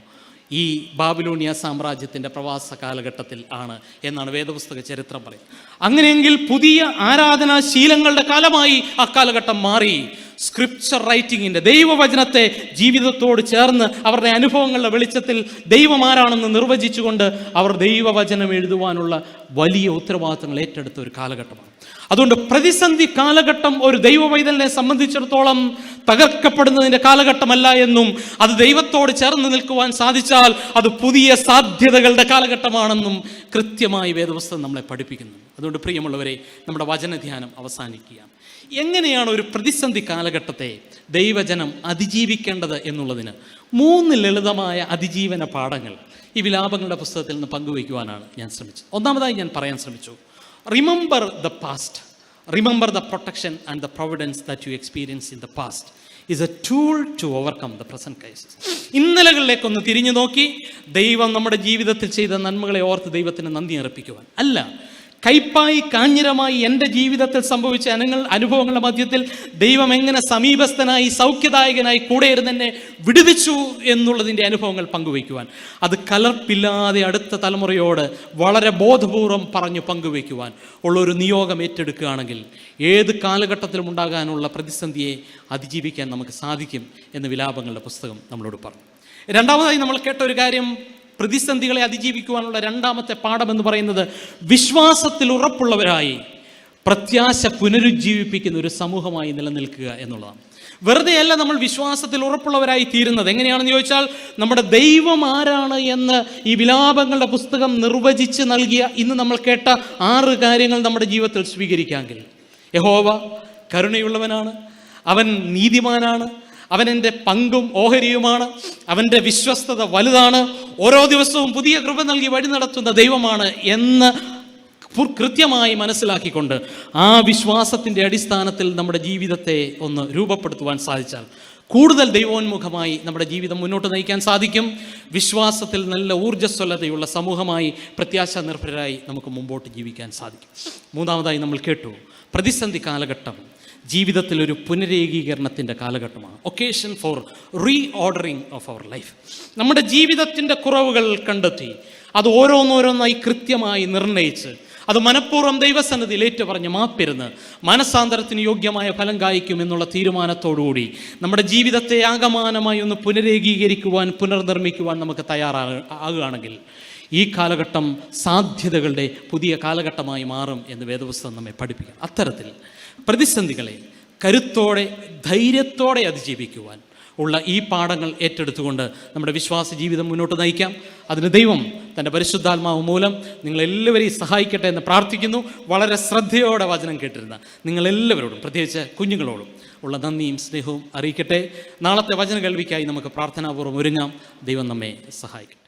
[SPEAKER 1] ഈ ബാബിലോണിയ സാമ്രാജ്യത്തിൻ്റെ പ്രവാസ കാലഘട്ടത്തിൽ ആണ് എന്നാണ് വേദപുസ്തക ചരിത്രം പറയുന്നത്. അങ്ങനെയെങ്കിൽ പുതിയ ആരാധനാശീലങ്ങളുടെ കാലമായി ആ കാലഘട്ടം മാറി. സ്ക്രിപ്ചർ റൈറ്റിങ്ങിൻ്റെ, ദൈവവചനത്തെ ജീവിതത്തോട് ചേർന്ന് അവരുടെ അനുഭവങ്ങളുടെ വെളിച്ചത്തിൽ ദൈവം ആരാണെന്ന് നിർവചിച്ചുകൊണ്ട് അവർ ദൈവവചനം എഴുതുവാനുള്ള വലിയ ഉത്തരവാദിത്തങ്ങൾ ഏറ്റെടുത്ത ഒരു കാലഘട്ടമാണ്. അതുകൊണ്ട് പ്രതിസന്ധി കാലഘട്ടം ഒരു ദൈവവൈതലിനെ സംബന്ധിച്ചിടത്തോളം തകർക്കപ്പെടുന്നതിൻ്റെ കാലഘട്ടമല്ല എന്നും, അത് ദൈവത്തോട് ചേർന്ന് നിൽക്കുവാൻ സാധിച്ചാൽ അത് പുതിയ സാധ്യതകളുടെ കാലഘട്ടമാണെന്നും കൃത്യമായി വേദപുസ്തകം നമ്മളെ പഠിപ്പിക്കുന്നു. അതുകൊണ്ട് പ്രിയമുള്ളവരെ, നമ്മുടെ വചനധ്യാനം അവസാനിക്കുകയാണ്. എങ്ങനെയാണ് ഒരു പ്രതിസന്ധി കാലഘട്ടത്തെ ദൈവജനം അതിജീവിക്കേണ്ടത് എന്നുള്ളതിന് 3 ലളിതമായ അതിജീവന പാഠങ്ങൾ ഈ വിലാപങ്ങളുടെ പുസ്തകത്തിൽ നിന്ന് പങ്കുവയ്ക്കുവാനാണ് ഞാൻ ശ്രമിച്ചത്. ഒന്നാമതായി ഞാൻ പറയാൻ ശ്രമിച്ചു, remember the past, remember the protection and the providence that U experience in the past is a tool to overcome the present crisis. ഇന്നലകളിലേക്കൊന്ന് തിരിഞ്ഞു നോക്കി ദൈവം നമ്മുടെ ജീവിതത്തിൽ ചെയ്ത നന്മകളെ ഓർത്ത് ദൈവത്തിന് നന്ദി അർപ്പിക്കുവാൻ അല്ല, കൈപ്പായി കാഞ്ഞിരമായി എൻ്റെ ജീവിതത്തിൽ സംഭവിച്ച അനുഭവങ്ങളുടെ മധ്യത്തിൽ ദൈവം എങ്ങനെ സമീപസ്ഥനായി സൗഖ്യദായകനായി കൂടെ ഇരുന്ന് എന്നെ വിടുവിച്ചു എന്നുള്ളതിൻ്റെ അനുഭവങ്ങൾ പങ്കുവയ്ക്കുവാൻ, അത് കലർപ്പില്ലാതെ അടുത്ത തലമുറയോട് വളരെ ബോധപൂർവം പറഞ്ഞു പങ്കുവയ്ക്കുവാൻ ഉള്ളൊരു നിയോഗം ഏറ്റെടുക്കുകയാണെങ്കിൽ ഏത് കാലഘട്ടത്തിലും ഉണ്ടാകാനുള്ള പ്രതിസന്ധിയെ അതിജീവിക്കാൻ നമുക്ക് സാധിക്കും എന്ന് വിലാപങ്ങളുടെ പുസ്തകം നമ്മളോട് പറഞ്ഞു. രണ്ടാമതായി നമ്മൾ കേട്ട ഒരു കാര്യം, പ്രതിസന്ധികളെ അതിജീവിക്കുവാനുള്ള രണ്ടാമത്തെ പാഠം എന്ന് പറയുന്നത് വിശ്വാസത്തിൽ ഉറപ്പുള്ളവരായി പ്രത്യാശ പുനരുജ്ജീവിപ്പിക്കുന്ന ഒരു സമൂഹമായി നിലനിൽക്കുക എന്നുള്ളതാണ്. വെറുതെയല്ല നമ്മൾ വിശ്വാസത്തിൽ ഉറപ്പുള്ളവരായി തീരുന്നത്. എങ്ങനെയാണെന്ന് ചോദിച്ചാൽ, നമ്മുടെ ദൈവം ആരാണ് എന്ന് ഈ വിലാപങ്ങളുടെ പുസ്തകം നിർവചിച്ച് നൽകിയ ഇന്ന് നമ്മൾ കേട്ട 6 കാര്യങ്ങൾ നമ്മുടെ ജീവിതത്തിൽ സ്വീകരിക്കാമെങ്കിൽ, യഹോവ കരുണയുള്ളവനാണ്, അവൻ നീതിമാനാണ്, അവൻ എൻ്റെ പങ്കും ഓഹരിയുമാണ്, അവൻ്റെ വിശ്വസ്തത വലുതാണ്, ഓരോ ദിവസവും പുതിയ കൃപ നൽകി വഴി നടത്തുന്ന ദൈവമാണ് എന്ന് കൃത്യമായി മനസ്സിലാക്കിക്കൊണ്ട് ആ വിശ്വാസത്തിൻ്റെ അടിസ്ഥാനത്തിൽ നമ്മുടെ ജീവിതത്തെ ഒന്ന് രൂപപ്പെടുത്തുവാൻ സാധിച്ചാൽ കൂടുതൽ ദൈവോന്മുഖമായി നമ്മുടെ ജീവിതം മുന്നോട്ട് നയിക്കാൻ സാധിക്കും. വിശ്വാസത്തിൽ നല്ല ഊർജ്ജസ്വലതയുള്ള സമൂഹമായി പ്രത്യാശ നിർഭരരായി നമുക്ക് മുമ്പോട്ട് ജീവിക്കാൻ സാധിക്കും. മൂന്നാമതായി നമ്മൾ കേട്ടു, പ്രതിസന്ധി കാലഘട്ടം ജീവിതത്തിലൊരു പുനരേകീകരണത്തിൻ്റെ കാലഘട്ടമാണ്. Occasion for reordering of our life. നമ്മുടെ ജീവിതത്തിൻ്റെ കുറവുകൾ കണ്ടെത്തി അത് ഓരോന്നോരോന്നായി കൃത്യമായി നിർണയിച്ച് അത് മനഃപൂർവ്വം ദൈവസന്നിധിയിൽ ഏറ്റുപറഞ്ഞ് മാപ്പിരുന്ന് മനസാന്തരത്തിന് യോഗ്യമായ ഫലം കായ്ക്കും എന്നുള്ള തീരുമാനത്തോടുകൂടി നമ്മുടെ ജീവിതത്തെ ആകമാനമായി ഒന്ന് പുനരേകീകരിക്കുവാൻ, പുനർനിർമ്മിക്കുവാൻ നമുക്ക് ആകുകയാണെങ്കിൽ ഈ കാലഘട്ടം സാധ്യതകളുടെ പുതിയ കാലഘട്ടമായി മാറും എന്ന് വേദപുസ്തകം നമ്മെ പഠിപ്പിക്കും. അത്തരത്തിൽ പ്രതിസന്ധികളെ കരുത്തോടെ, ധൈര്യത്തോടെ അതിജീവിക്കുവാൻ ഉള്ള ഈ പാഠങ്ങൾ ഏറ്റെടുത്തുകൊണ്ട് നമ്മുടെ വിശ്വാസ ജീവിതം മുന്നോട്ട് നയിക്കാം. അതിന് ദൈവം തൻ്റെ പരിശുദ്ധാത്മാവ് മൂലം നിങ്ങളെല്ലാവരെയും സഹായിക്കട്ടെ എന്ന് പ്രാർത്ഥിക്കുന്നു. വളരെ ശ്രദ്ധയോടെ വചനം കേട്ടിരുന്ന നിങ്ങളെല്ലാവരോടും, പ്രത്യേകിച്ച് കുഞ്ഞുങ്ങളോടും ഉള്ള നന്ദിയും സ്നേഹവും അറിയിക്കട്ടെ. നാളത്തെ വചന കേൾവിക്കായി നമുക്ക് പ്രാർത്ഥനാപൂർവ്വം ഒരുങ്ങാം. ദൈവം നമ്മെ സഹായിക്കട്ടെ.